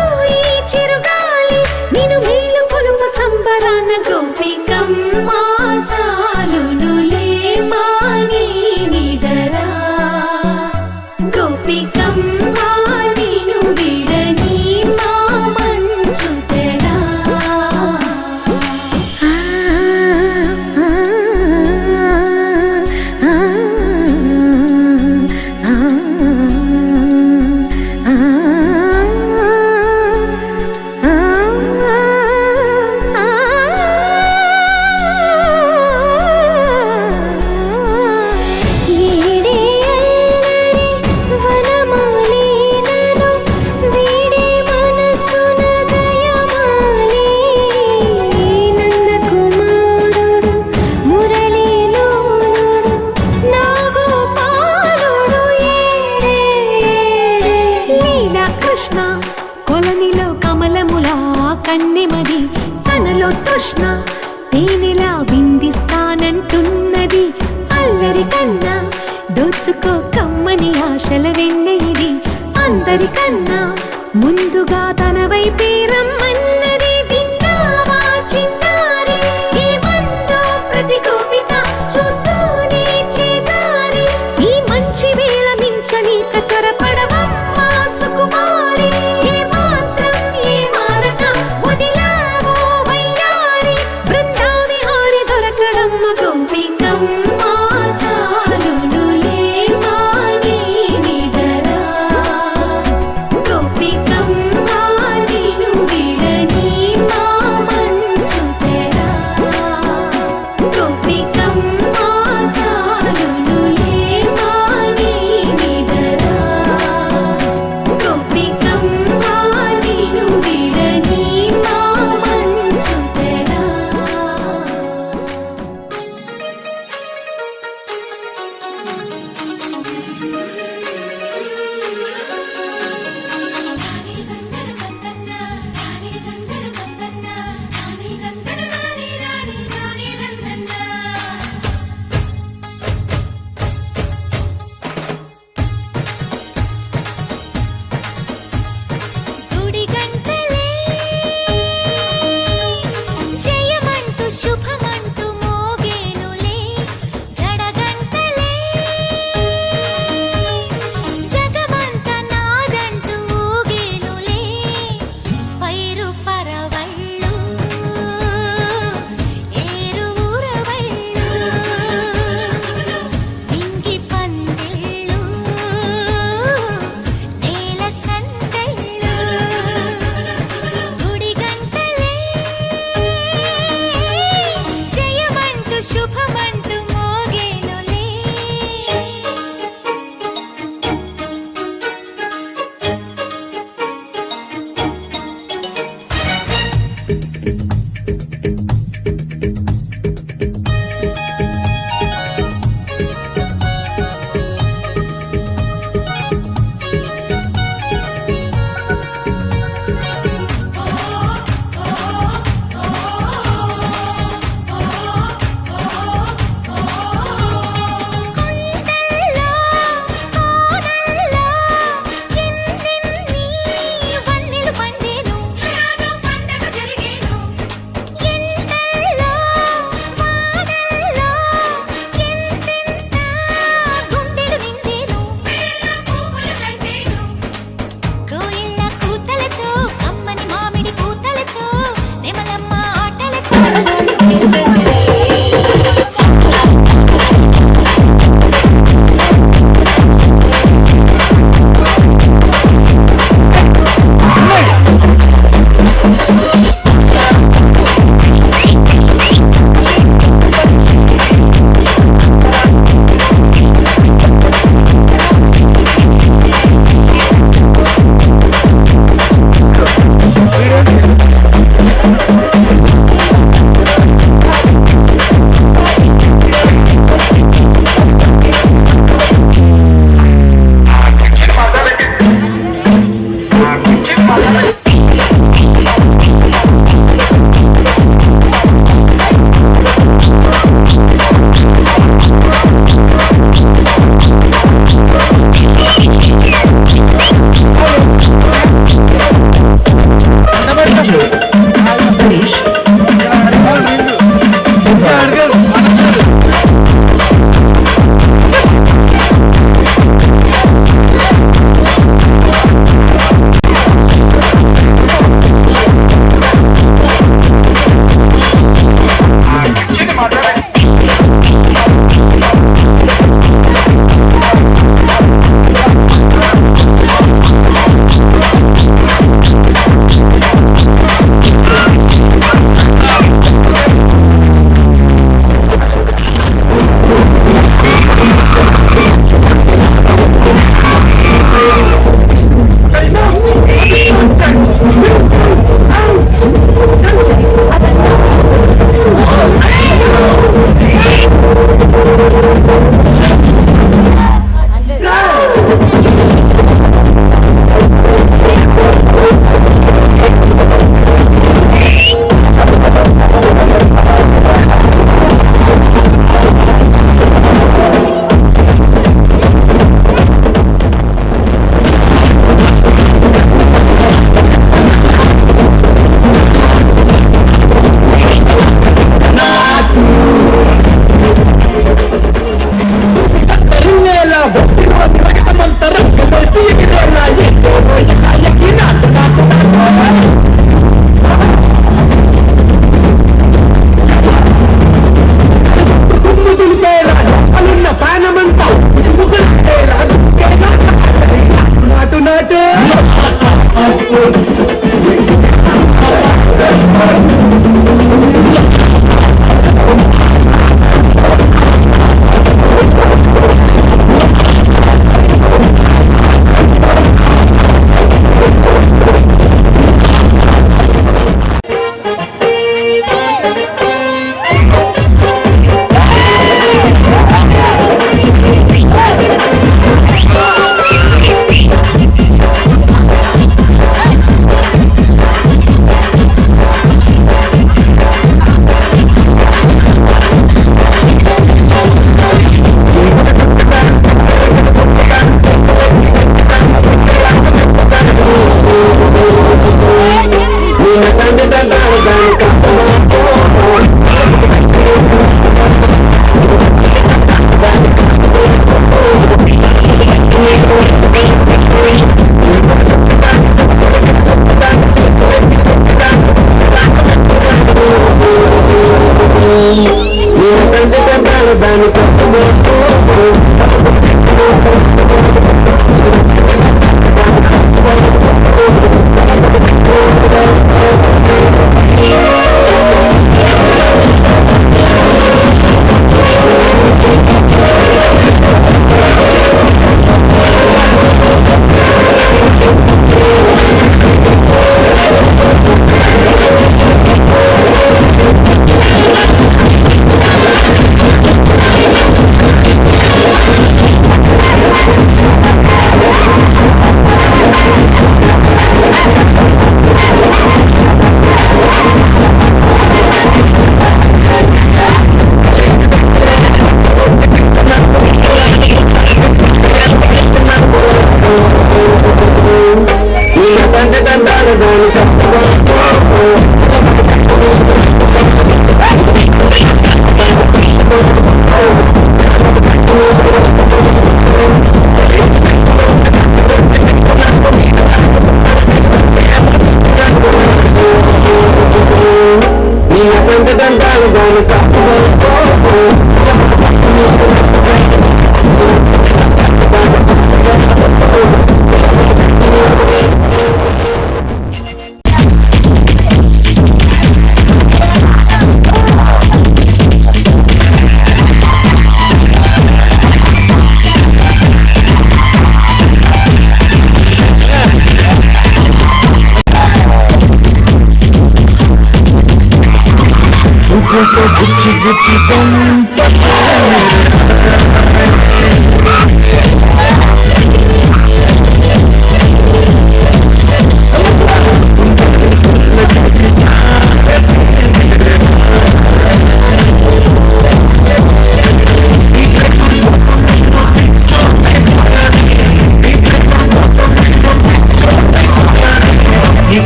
కన్నెమది తనలో తృష్ణ తేనెలా విందిస్తానంటున్నది అల్లరి కన్నా దోచుకో కమ్మని ఆశల వెన్నెయిది అందరికన్నా ముందుగా తన వైపే రమ్మన్నది విన్నావా చిన్నారి ఏమందో ప్రతి గోపిక చూస్తూనే చేజారి ఈ మంచి వేళ మించనీక త్వరపడవమ్మా సుకుమారి ఏ మాత్రం ఏ మారక వదిలావో వయ్యారి బృందావిహారి దొరకడమ్మ గోపికమ్మ చాలునులే మాని నిదరా గోపికమ్మ నిను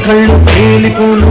కళ్ళు పేలిపోను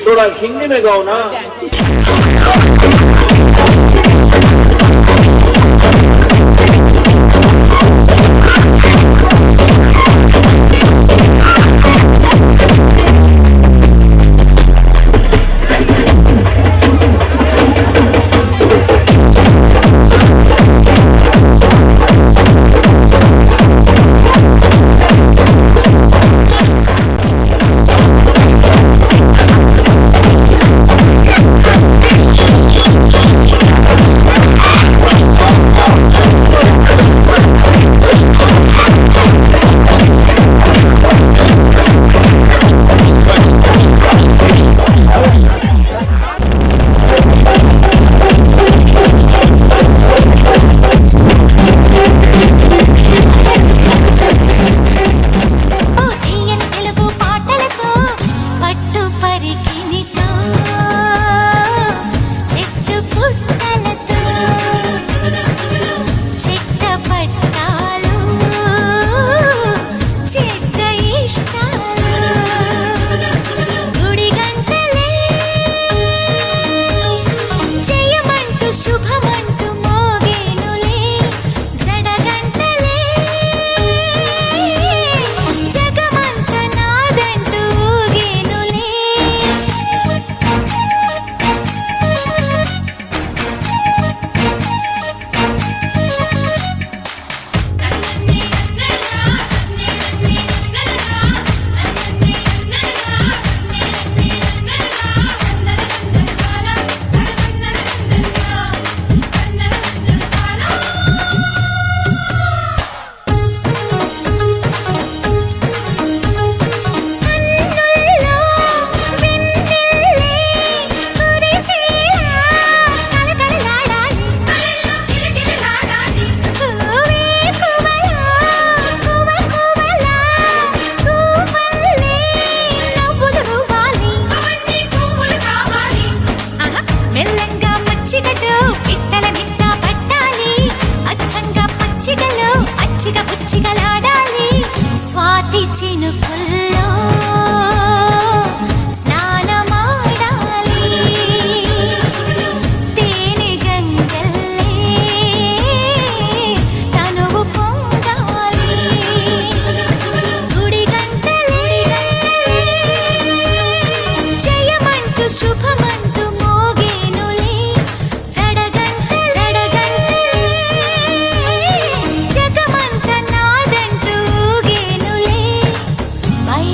थोड़ा हिंदी में गाओ ना। మెల్లంగా మచ్చిగటు పిట్టల నిట్ట పట్టాలి అచ్చంగా పచ్చిగలు అచ్చిగా పుచ్చిగలాడాలి స్వాతి చినుకుల్లో స్నానమాడాలి తేనె గంగల్లే తనువు పొంగాలి గుడి గంటలే జయమంటూ శుభమంటూ మోగేనులే జడగంటలే జగమంత నాదంటూ ఊగేనులే పై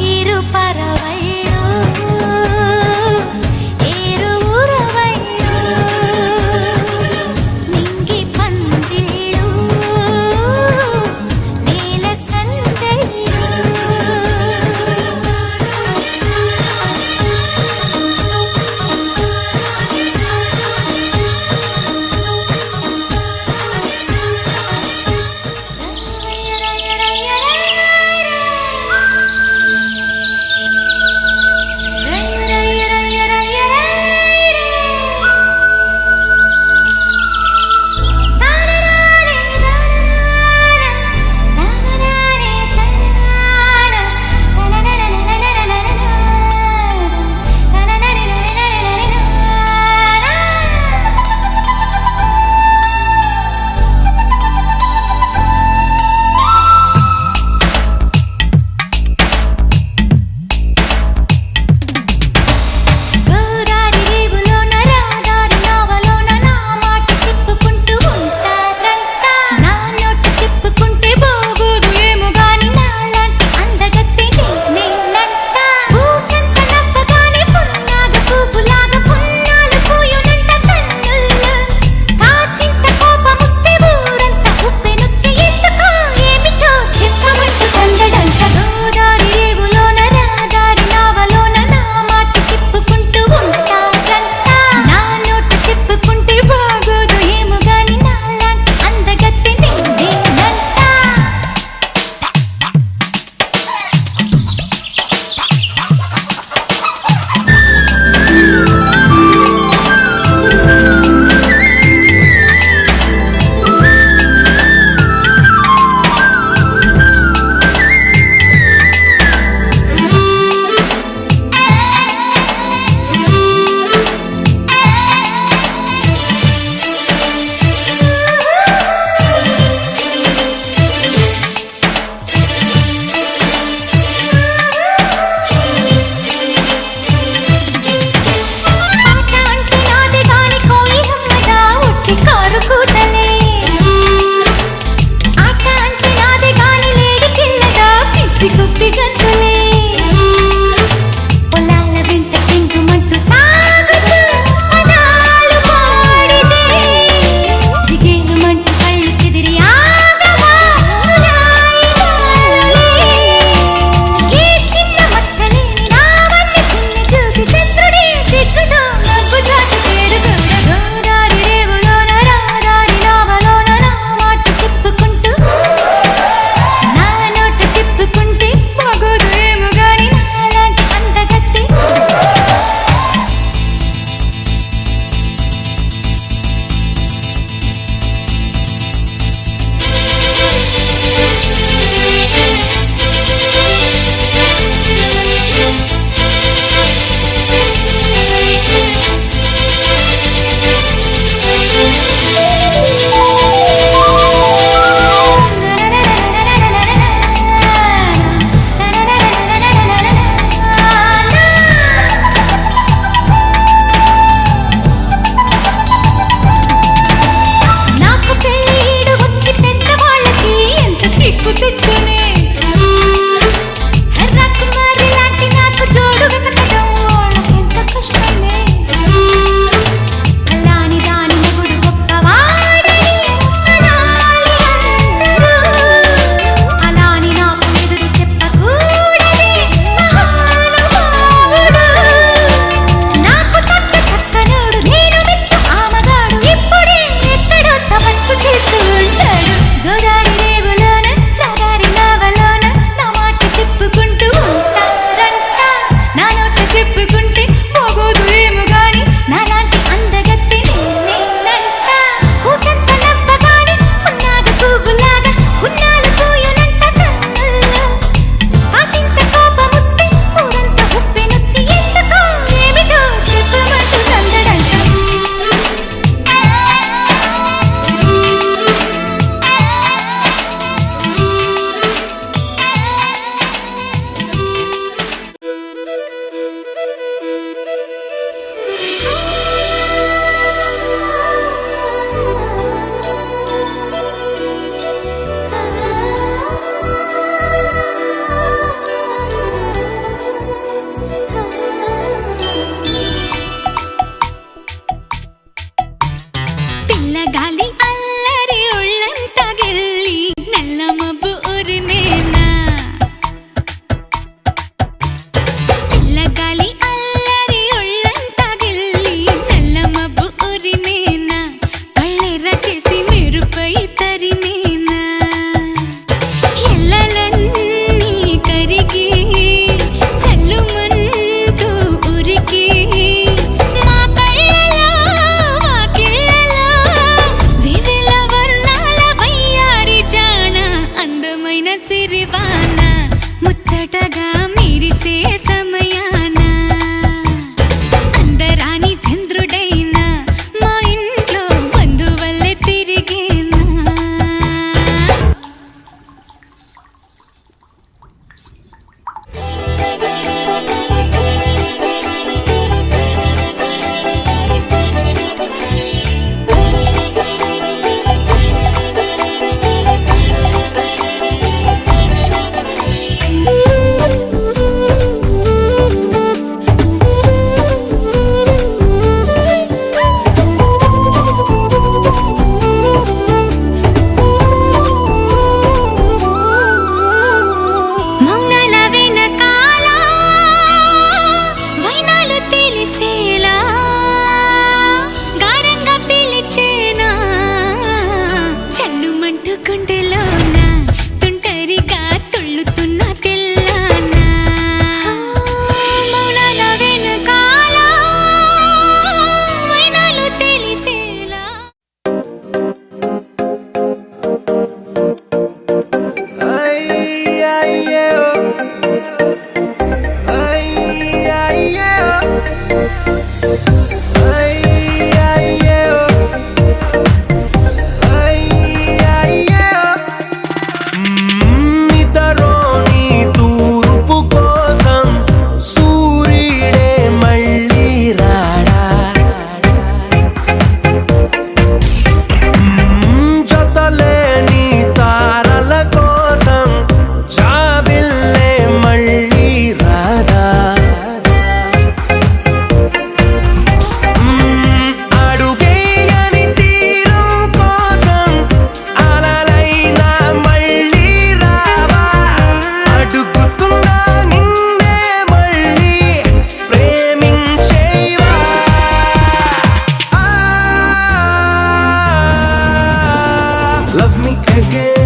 again.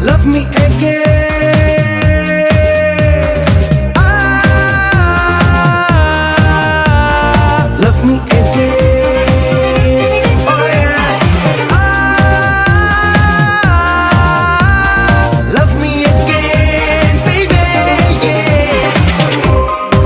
Love me again. Love me again. Oh yeah. Love me again, baby. Yeah.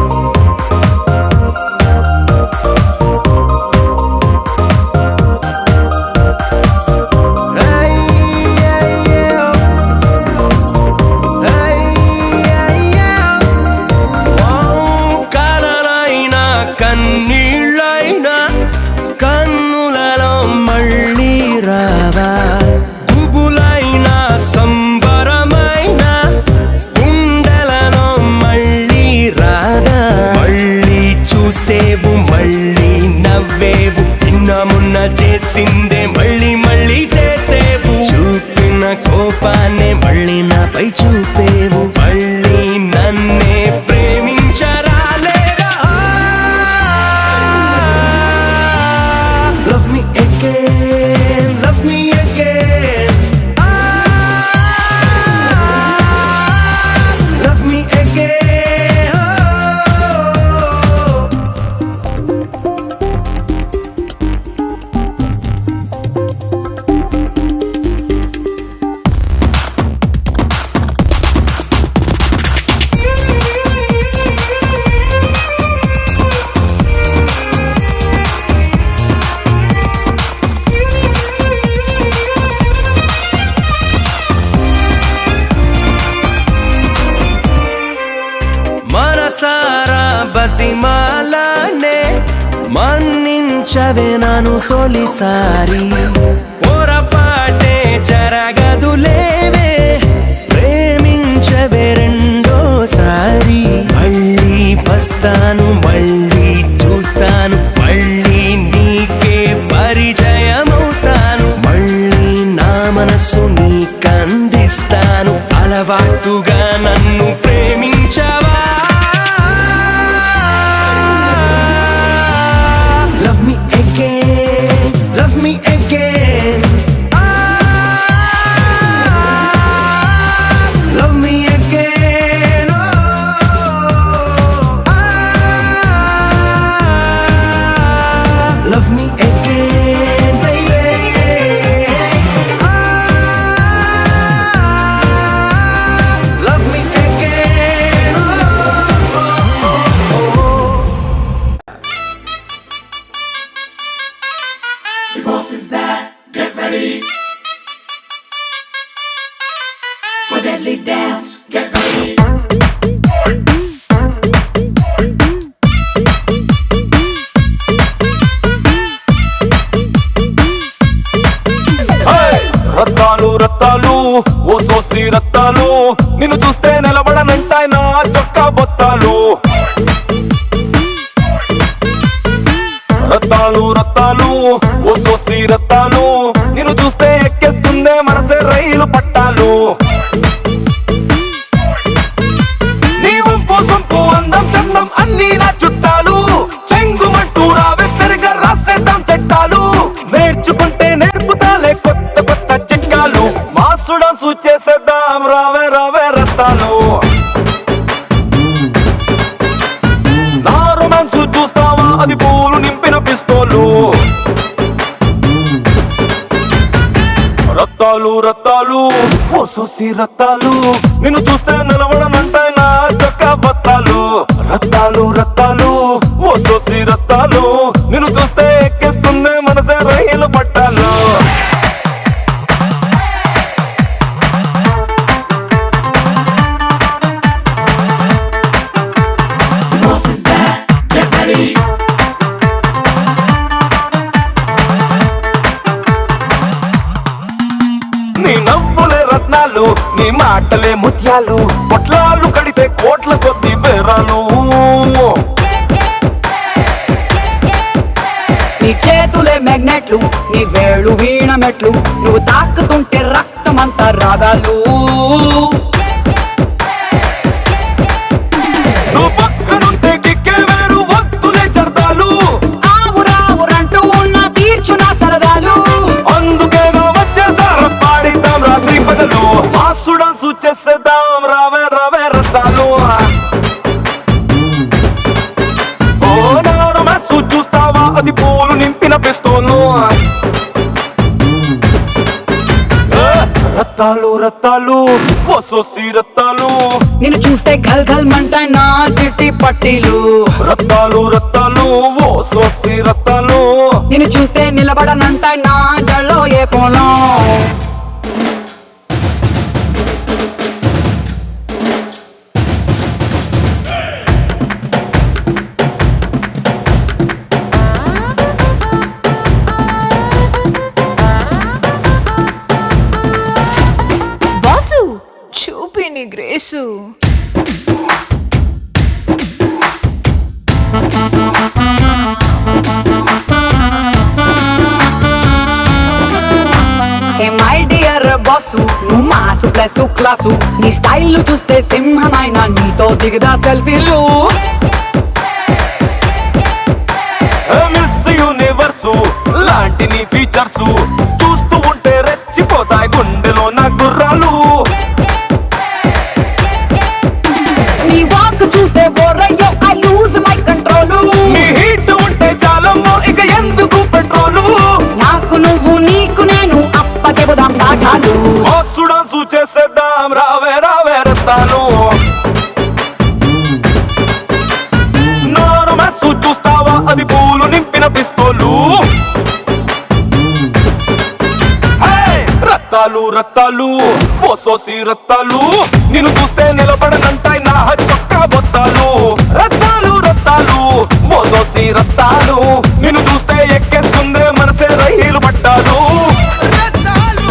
కలలైనా కన్నీళ్ళైనా కన్నులలో మళ్ళీ రావా గుబులైన సంబరమైన గుండెలలో మళ్ళీ రాదా మళ్ళీ చూసేవు మళ్ళీ నవ్వేవు నిన్న మొన్న చేసిందే మళ్ళీ మళ్ళీ చేసేవు చూపిన కోపాన్ని మళ్ళీ నాపై చూపేవు మళ్ళీ నన్నే ప్రేమించరాలేదా Love me again, love me again. Love me again. Oh. మనసారా బతిమాలనే మన్నించవే నాను తొలిసారి పొరపాటే జరగదులేవే ప్రేమించవే రెండోసారి మళ్ళీ వస్తాను మళ్ళీ చూస్తాను మళ్ళీ నీకే పరిచయమవుతాను మళ్ళీ నా మనసు నీకందిస్తాను అలవాటుగా నన్ను ప్రేమించవా Love me again, love me again. Love me again. Oh. Love me again, baby. Love me again. Oh. The boss is back, get ready. For deadly dance, get ready. Rattalu Rattalu ఓ సోసి రత్తాలు నిన్ను చూస్తే నిలబడనంటాయి నా చొక్కా బొత్తాలు రత్తాలు రత్తాలు ఓ సోసి రత్తాలు నిన్ను చూస్తే ఎక్కేస్తుందే మనసే రైలు పట్టాలు నీ వంపు సొంపు అందం చందం అన్నీ నా చుట్టాలు చెంగుమంటూ రావే తిరగ రాసేద్దాం చట్టాలు నేర్చుకుంటే నేర్పుతాలే కొత్త కొత్త చిట్కాలు మాసు డాన్సు చేసేద్దాం రావే రావే రత్తాలు నా రొమాన్సు చూస్తావా అది పూలు నింపిన పిస్తోలు రత్తాలు రత్తాలు ఓ సోసి రత్తాలు నిన్ను చూస్తే నిలబడనంటాయి నా చొక్కా బత్తాలు రత్తాలు రత్తాలు ఓ సోసి రత్తాలు నిన్ను చూస్తే ఎక్కేస్తుంది మనసే రైలు పట్టాలు The boss is back, get ready. నీ నవ్వులే రత్నాలు నీ మాటలే ముత్యాలు పొట్లాలు కడితే కోట్ల కొద్ది బేరాలు నీ చేతులే మ్యాగ్నెట్లు నీ వేళ్ళు వీణ మెట్లు నువ్వు తాకుతుంటే రక్తమంతా రాగాలు నువ్వు పక్కనుంటే కిక్కే వేరు వద్దులే చర్దాలు ఆ రత్తాలు రత్తాలు ఓసోసి రత్తాలు నిన్ను చూస్తే ఘల్ ఘల్ మంటాయి నా చిట్టి పట్టీలు రత్తాలు రత్తాలు ఓసోసి రత్తాలు నిన్ను చూస్తే నిలబడనంటాయి నా జల్లో ఏ పోలం బాసు చూపి నీ grace. Hey my dear boss నువ్వు మాసు ప్లస్ క్లాసు నీ స్టైల్ చూస్తే సింహమైన నీతో దిగదా సెల్ఫీలు మిస్ యూనివర్సు లాంటి నీ ఫీచర్స్ చూస్తూ ఉంటే రెచ్చిపోతాయి గుండెలో నా గుర్రాలు నీ వాక్ చూస్తే బోరయ్యో ఐ లూజ్ మై కంట్రోల్ నీ హీట్ ఉంటే చాలమ్మో ఇక ఎందుకు పెట్రోలు నాకు నువ్వు నీకు నేను అప్ప చెబుదాం దాటాలు డాన్సు చేసేద్దాం రావే రావే రత్తాలు నోరు మెచ్చు చూస్తావా అది పూలు నింపిన పిస్తోలు రత్తాలు రత్తాలు ఓసోసి రత్తాలు నిన్ను చూస్తే నిలబడనంటాయి నా చొక్కా బొత్తాలు రత్తాలు రత్తాలు ఓసోసి రత్తాలు నిన్ను చూస్తే ఎక్కేస్తుందే మనసే రైలు పట్టాలు రత్తాలు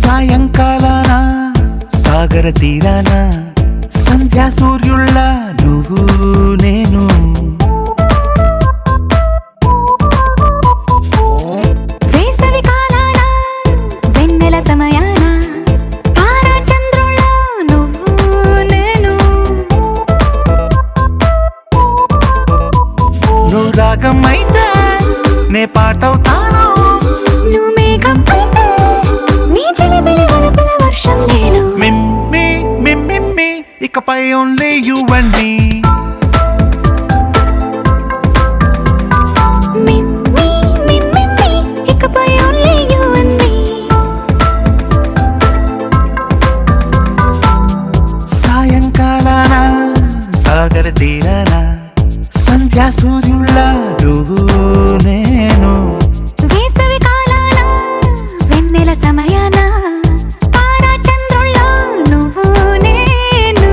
సాయంకాలాన సాగర తీరాన సంధ్యా సూర్యుళ్ళ నువ్వు నేను వేసవి కాలాన వెన్నెల సమయాన తారా చంద్రుళ్ళ నువ్వు నేను. నువ్వు రాగం అయితే నే పాటవుతాను నువ్వు మేఘం అయితే నీ చిలిపిలి గొలుపుల వర్షం నేను. మిమ్మి మిమ్మి ఇకపై only you and me meme meme ఇకపై ఓన్లీ యు అండ్ మీ. సాయంకాలాన సాగర తీరాన సంధ్యా సూర్యుళ్ళ నువ్వు నేను వేసవి కాలాన వెన్నెల సమయాన తారా చంద్రుళ్ళ నువ్వు నేను.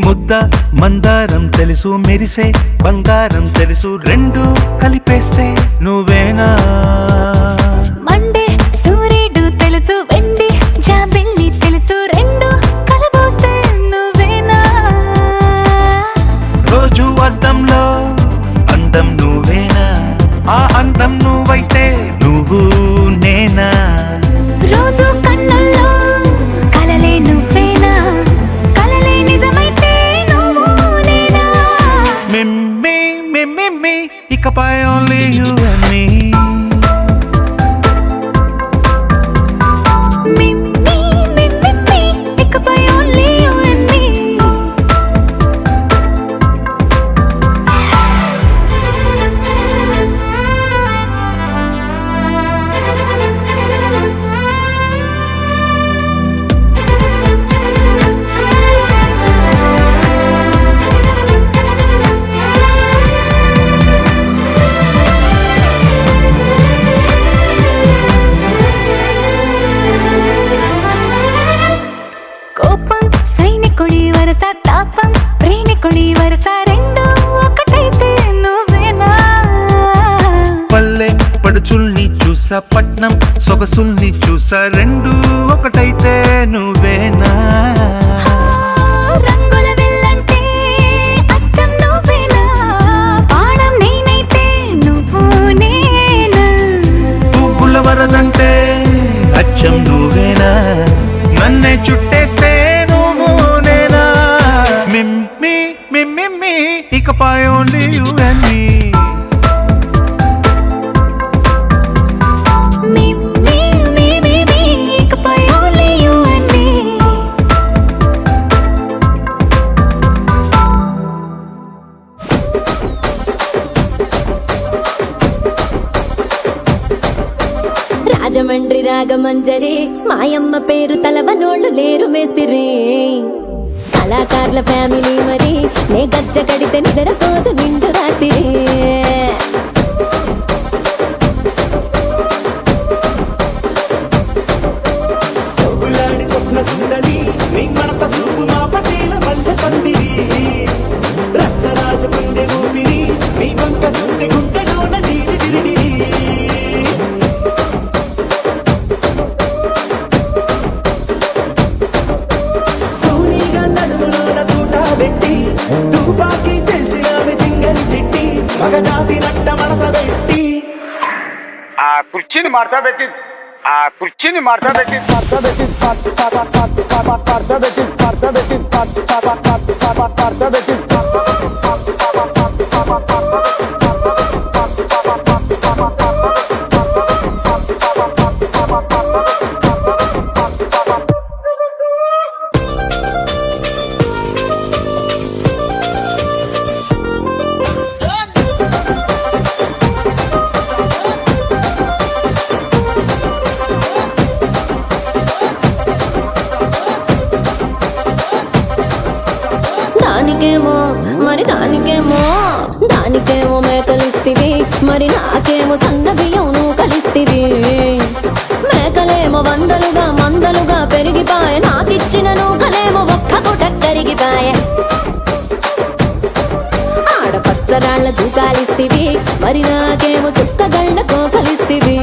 ముద్ద మందారం తెలుసు మెరిసే బంగారం తెలుసు రెండు కలిపేస్తే నువ్వేనా మండే సూర్యుడు తెలుసు వెండి జాబిల్లి తెలుసు రెండు కలబోస్తే నువ్వేనా. రోజు అద్దంలో అందం నువ్వేనా ఆ అందం నువ్వైతే నువ్వు నేనా రోజు కన్నుల్లో కలలే నువ్వేనా కలలే నిజమైతే నువ్వు నేనా. మిమ్మి మిమ్మి ఇకపై only you and me meme meme ఇకపై ఓన్లీ యు అండ్ మీ. కోపం సైనికుడి వరస తాపం ప్రేమికుడి వరస రెండు ఒకటైతే నువ్వేనా. పల్లె పడుచుల్ని చూసా పట్నం సొగసుల్ని చూసా రెండు ఒకటైతే నువ్వేనా రంగుల రాజమండ్రి రాగమంజరి మాయమ్మ పేరు తలవనోళ్ళు లేరు మేస్తిరి కళాకారుల ఫ్యామిలీ మరి నే గజ్జ కడితే నిద్రపోదు నిండు రాత్రి సొగులాడి స్వప్న సుందరి నీ మడత చూపు మా పటేల మల్లె పందిరి రచ్చరాజ పందె ఊపిరి నీ వంక చూస్తే గుండెలోన డీరి డిరిడిరి తూనీగా నడుములోన తూట పెట్టి తుపాకి పెంచి ఆమె తింగని చిట్టి మగజాతి నట్ట మడత పెట్టి ఆ కుర్చీని మార్చా పెట్టి దానికేమో మేకలిస్తివి మరి నాకేమో సన్న బియ్యం నువ్వు కలిస్తివి మేకలేమో మందలుగా పెరిగిపాయ నాకిచ్చిన నూకలేమో ఒక్క పూట కరిగిపాయ ఆడపచ్చరాళ్ళ జూకాలిస్తివి మరి నాకేమో చుక్కగళ్ళ కోకలిస్తివి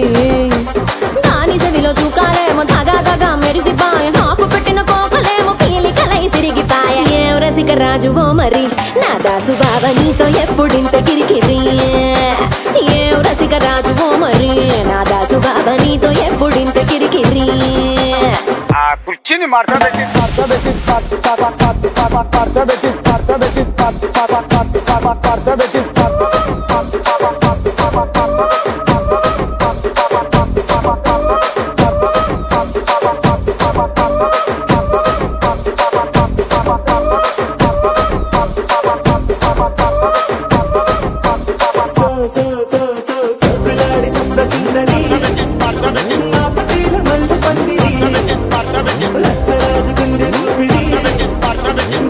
దాని చెవిలో జూకాలేమో దగా మెరిసిపాయ నాకు పెట్టిన కోకలేమో పీలికలై సిరిగిపాయ ఏం రసిక రాజువో మరి నా దాసు బావ నీతో ఎప్పుడింత కిరికిరి ఏం రసిక రాజువో మరి నా దాసు బావ నీతో ఎప్పుడింత కిరికిరి ఆ కుర్చీని మార్చా పెట్టి సొగులాడి స్వప్న సుందరి మా పటేల మల్లె పందిరి రచ్చరాజ గుండె ఊపిరి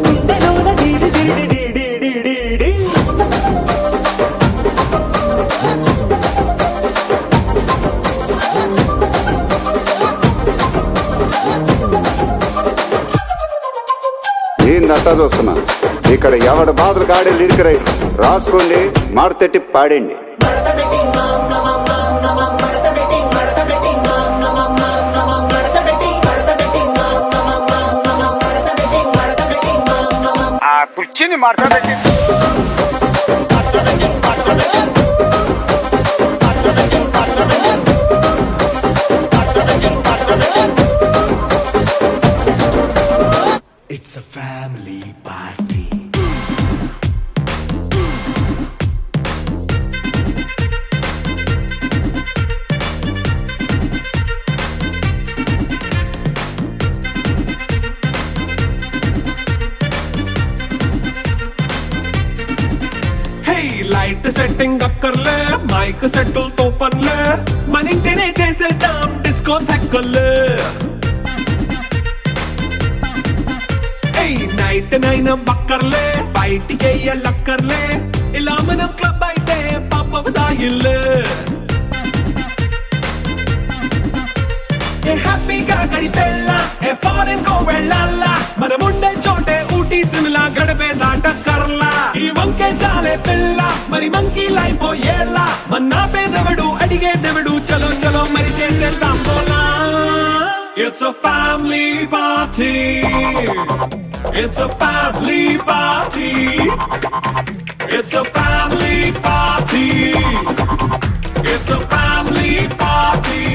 గుండెలోన డీరి డిరి డిరి డిరి డిరి ఏందంతా చూస్తున్నా ఇక్కడ ఎవడ బాధలు కాడే లిరిక్ రైటర్ రాసుకోండి మాడతెట్టి పాడండి ఆ కుర్చీని మార్చా పెట్టి It's a family party. Light setting అక్కర్లే మైక్ సెట్టులతో పనులే మన ఇంటినే చేసేద్దాం డిస్కో థెక్కర్లే నైట్ నైన్ బక్కర్లే బయటికి లక్కర్లే ఇలా మనం క్లబ్ అయితే పాపదాయిల్లే హ్యాపీగా గడిపెళ్ళ ఏ ఫారెన్ కో వెళ్ళాల మనం ఉండే చోటే ఊటీ సిమ్లా గడిపే దాటక్కర్లా ఈ వంకే చాలే పిల్ల మరి మంకీ లైపోయేళ్ళ మన్నా పేదవడు అడిగేదెవడు చలో చలో మరి చేసేద్దాం బోలా It's a family party. It's a family party. It's a family party. It's a family party.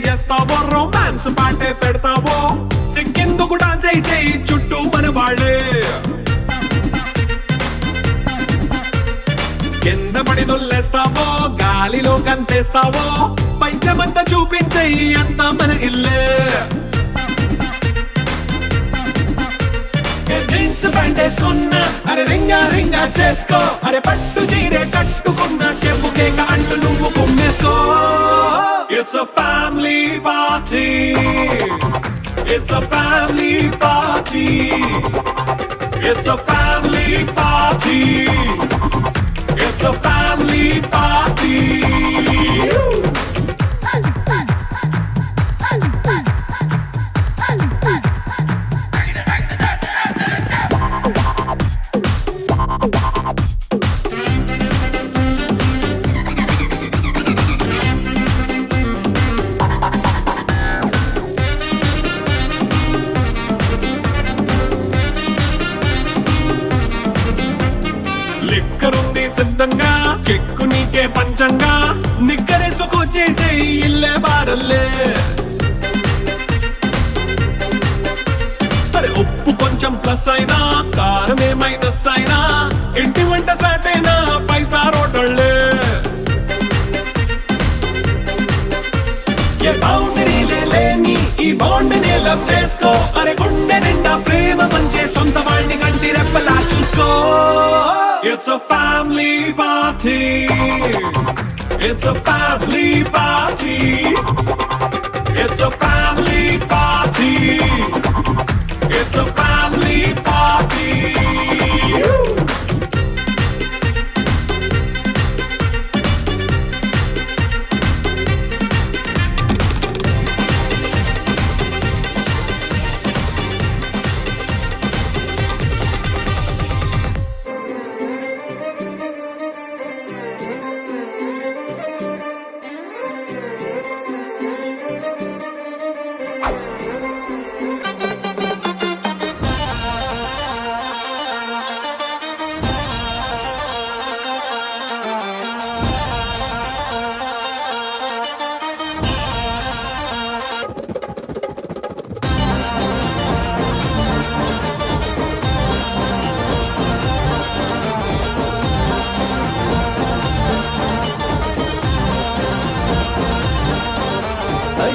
చేస్తావో రొమాన్స్ పాటే పెడతావో సిక్కిందుకు డాన్స్ అయి చేయి చుట్టూ మన వాళ్ళే పడి దొల్లేస్తావో గాలిలో కంటేస్తావో పైకమంతా చూపించేయి అంత మన ఇల్లే జీన్స్ ప్యాంట్ వేసుకున్నా అరే రింగా రింగా చేసుకో అరే పట్టు చీరే కట్టుకున్న చెప్పుకే కాంటు నువ్వు కుమ్మేసుకో it's a family party it's a family party it's a family party it's a family party లిక్కరుంది సిద్ధంగా కెక్కు నీకే పంచంగా నిక్కరేసుకు చేసే ఇల్లే బారల్లే అరే ఉప్పు కొంచెం ప్లస్ అయినా కారమే మైనస్ అయినా ఇంటి వంట సాట్ అయినా 5 స్టార్ హోటళ్ళే ఏ బౌండరీ లేని ఈ బాండ్ ని లవ్ చేసుకో అరే గుండె నిండా ప్రేమ పంచే సొంత వాడిని కంటి రెప్పలా చూసుకో It's a family party. It's a family party. It's a family party. It's a family party.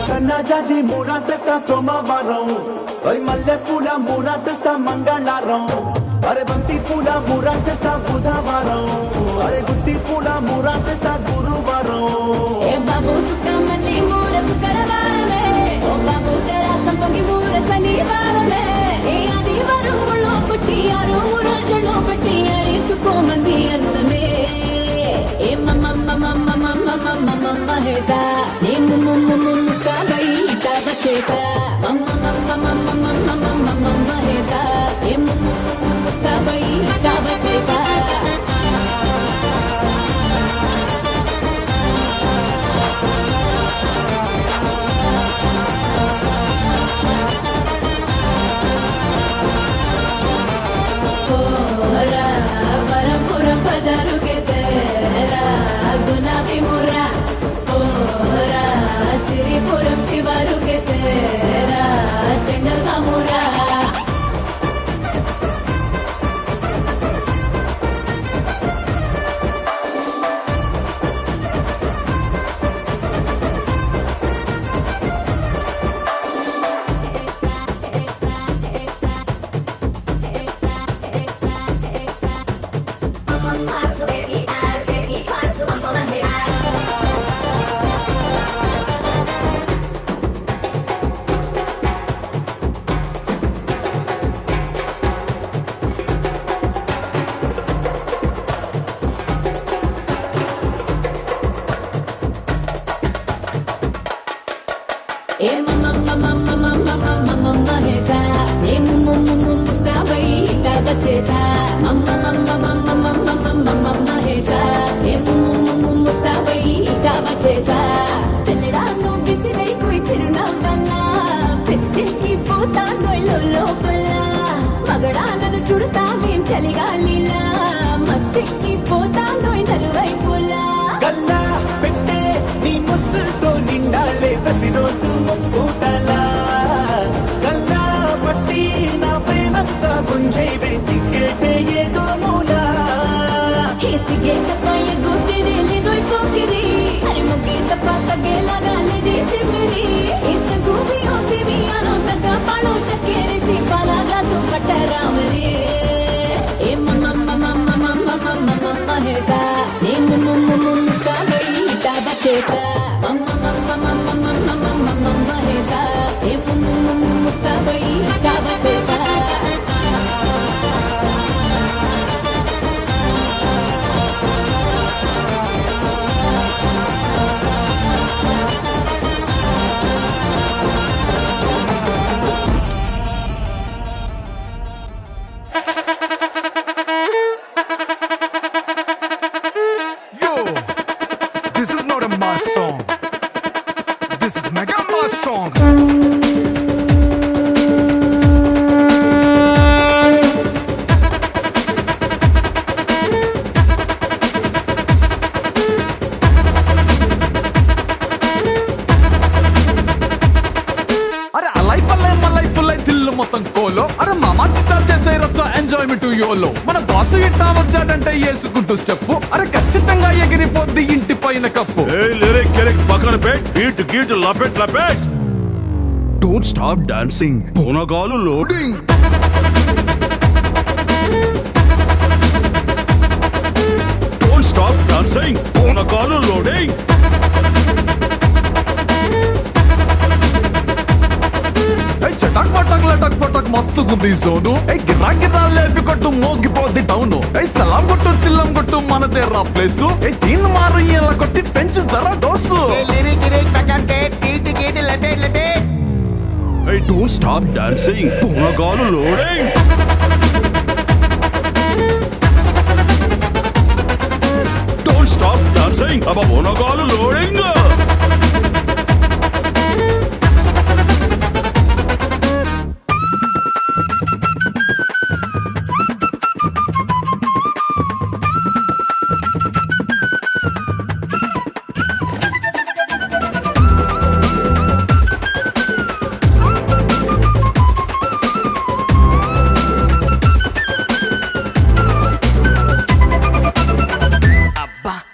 సన్నజాజి మూరా తెస్తా సోమవారం మల్లె పూల మూరా తెస్తా మంగళవారం అరే బంతి పూల మూరా తెస్తా బుధవారం అరే గుత్తి పూల మూరా తెస్తా గురువారం ఏ బాబు సుక్కమల్లి మూర శుక్రవారమే ఓ బాబు తెరా సంపంగి మూర శనివారమే ఏ ఆదివారం ముళ్ళో కుచ్చి ఆరు రోజుల్లో పెట్టి అడిసుకోమంది అందమే ఏ మమ్మ హేసా నీ ముస్తాబై ఇటాబ చేసా మమ్మ హేసా ఏ ముస్తాబై ఇటాబ చేసా వరపురం బజారు కే తేరా గులాబీ ముర్రా ఓరా సిరిపురం శివారు కే తేరా చెంగల్ మామురా ఏ మమ్మ హేసా ఏ ముస్తాబై ఇటాబ చేసా మమ్మ హేసా ఏ ముస్తాబై ఇటాబ చేసా తెల్లడాను విసిరై కుయిసిరునవ్వల్లా పెచ్చెక్కి పోతాను లోపల మగడాలను చుడతావేం చలిగాలిలా మత్తెక్కి పోతాను నలువైపులా గల్లా పెట్టే నీ ముద్దుతో నిండాలే ప్రతిరోజు ముక్కుటలా గల్లా పట్టి నా ప్రేమంతా గుంజై వేసి కేటే ఏదో మూలా సిగేట పై గుడ్డి మొత్తం కోలో అరే మామా చిత్తా చేసే రచ్చ ఎంజాయ్మెంట్ యోలో మన బాసు ఇట్టా వచ్చాడంటే వేసుకుంటూ స్టెప్ అరే ఖచ్చితంగా ఎగిరిపోద్ది ఇంటి పైన కప్పు పక్కన పెట్ గీటు లపెట్ డోంట్ స్టాప్ డాన్సింగ్ పూనగాలు లోడింగ్ డోంట్ స్టాప్ డాన్సింగ్ పూనగాలు లోడింగ్ చటాక్ పటాక్ లటాక్ పటాక్ మస్తుగుంది సోను గిరా గిరా లేపి కొట్టు మోగిపోద్ది టౌను సలాం కొట్టు చిల్లం కొట్టు మనదే రా ప్లేసు తీన్ మారు ఇలా కొట్టి పెంచు జరా డోసు డోంట్ స్టాప్ డాన్సింగ్ పూనగాలు లోడింగ్ డోంట్ స్టాప్ డాన్సింగ్ అబ్బా పూనగాలు లోడింగ్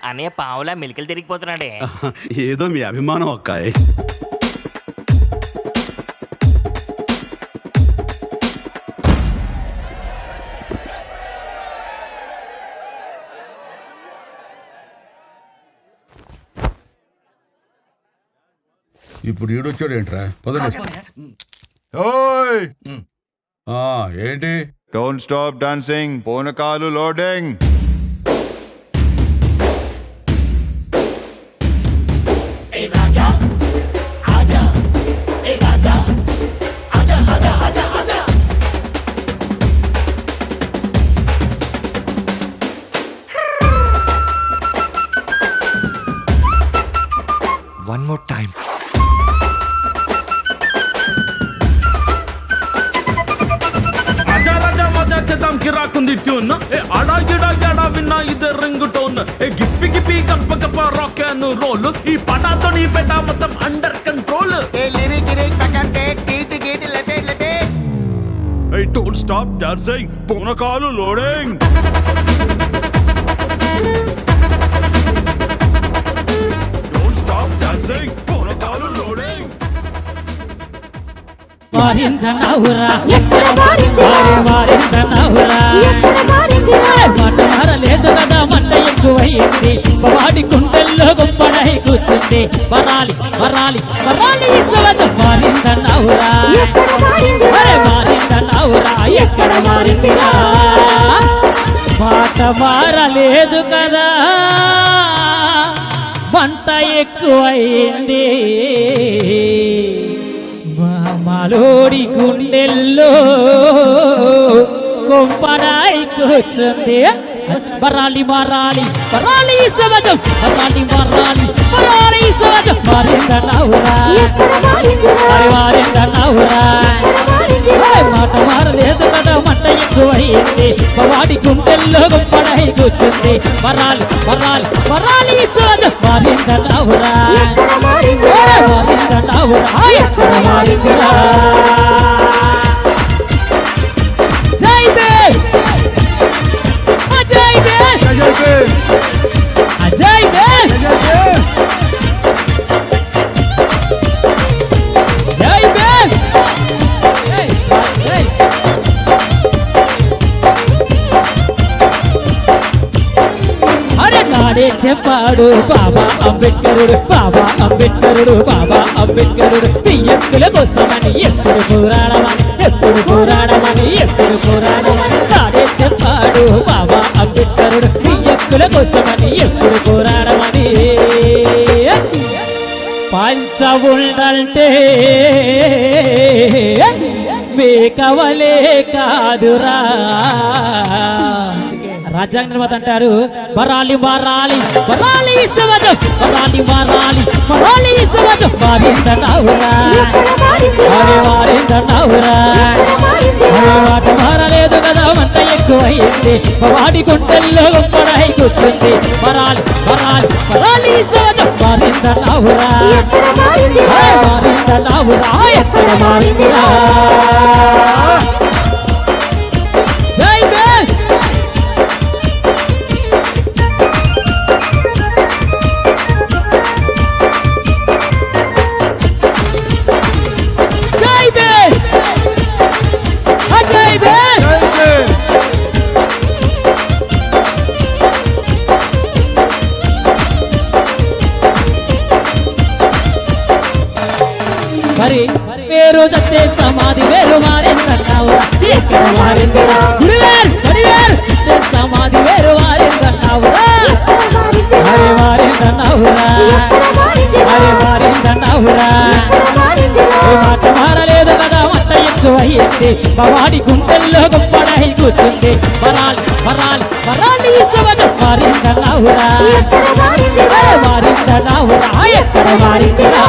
అనే పావులా మెలికలు తిరిగిపోతున్నాడే ఏదో మీ అభిమానం అక్కాయ్ ఇప్పుడు ఈడొచ్చాడు ఏంట్రా ఏంటి డోంట్ స్టాప్ డాన్సింగ్ పూనకాలు లోడింగ్ One more time. ఆజా రాజా మజా చేద్దాం కిరాకుంది ట్యూన్ అడా గిడా గడా విన్నా ఇదే రింగ్ టోన్ గిప్పి గిప్పి గప్ప గప్ప రాక్ అండ్ రోల్ ఈ పటాతో నీ బెట మొత్తం under control don't stop dancing పూనకాలు లోడింగ్ డోంట్ స్టాప్ డాన్సింగ్ పూనకాలు లోడింగ్ మారిందనవురా మారిందనవురా మాట మారలేదు కదా మంట ఎక్కువయింది వాడి కుండల్లో గొప్పడై కూర్చుంది వరాలి వరాలి వరాలి సవజం మారిందనవురా మారిందనవురా ఎక్కడ మారిందిరా మాట మారలేదు కదా మంట ఎక్కువయింది మాలోడి గుండెల్లో కొంపడాయి కూర్చుంది వరాలి మారాలి వరాలి సమాజం వరాలి మారాలి వరాలి సమాజం మారిందనవురా మారిందనవురా మాట మారలేదు కదా మంట ఎక్కువయింది వాడి గుండెల్లో గొప్పడై కూర్చుంది వరాలి వరాలి వరాలి సమాజం మారిందనవురా మారిందనవురా ఎక్కడ మారిందిరా జై దేవ్ అజయ్ దేవ్ అజయ్ దేవ్ జై దేవ్ అరే నాడే చెప్పాడు బాబా అంబేద్కరుడు బాబా అంబేద్కరుడు బాబా అంబేద్కరుడు బియ్యక్కుల కోసమని ఎప్పుడు పోరాడమని ఎప్పుడు పోరాడమని ఎప్పుడు పోరాడమని నాడే చెప్పాడు బాబా అంబేద్కరుడు బియ్యక్కుల కోసమని ఎప్పుడు పోరాడమని పంచ ఉండంటే మేకవలే కాదురా రాజ్యాంగ నిర్మాత అంటారు వరాలి మారాలి వరాలి సమాజం వరాలి మారాలి వరాలి సమాజం మారిందనవురా మారిందనవురా మాట మారలేదు కదా మంట ఎక్కువయింది వాడి గుండెల్లో గొప్పడై కూర్చుంది వరాలి వరాలి వరాలి సమాజం మారిందనవురా మారిందనవురా ఎక్కడ మారిందిరా ఎక్కువయ్యింది భవాని గుండెల్లో గుప్పడై కూర్చుంది వరాలి వరాలి వరాలి సవజం మారిందన్నావురా మారిందన్నావురా ఎక్కడ మారిందిరా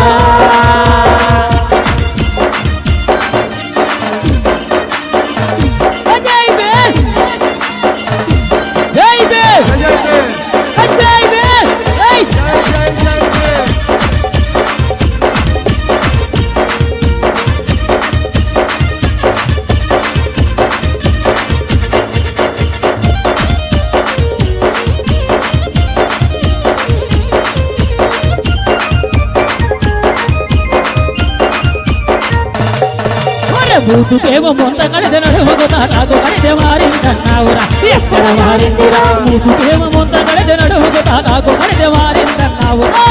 మూతుకేమో మొంత కడితే నడుముకు తాకు కడితే మారిందన్నావురా ఎక్కడ మారిందిరా మూతుకేమో మొంత కడితే నడుముకు తాకు కడితే మారిందన్నావురా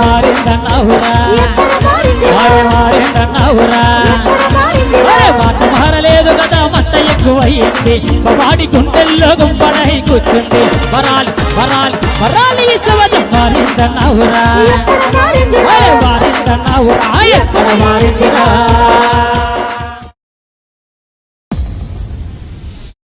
మారిందన్నావురా మారిందన్నావురా మాట మారలేదు కదా మట్ట ఎక్కువయ్యింది వాడి గుండెల్లో గుంపడై కూర్చుంది వరాలి వరాలి వరాలి సవజం మారిందన్నావురా మారిందన్నావురా ఎక్కడ మారిందిరా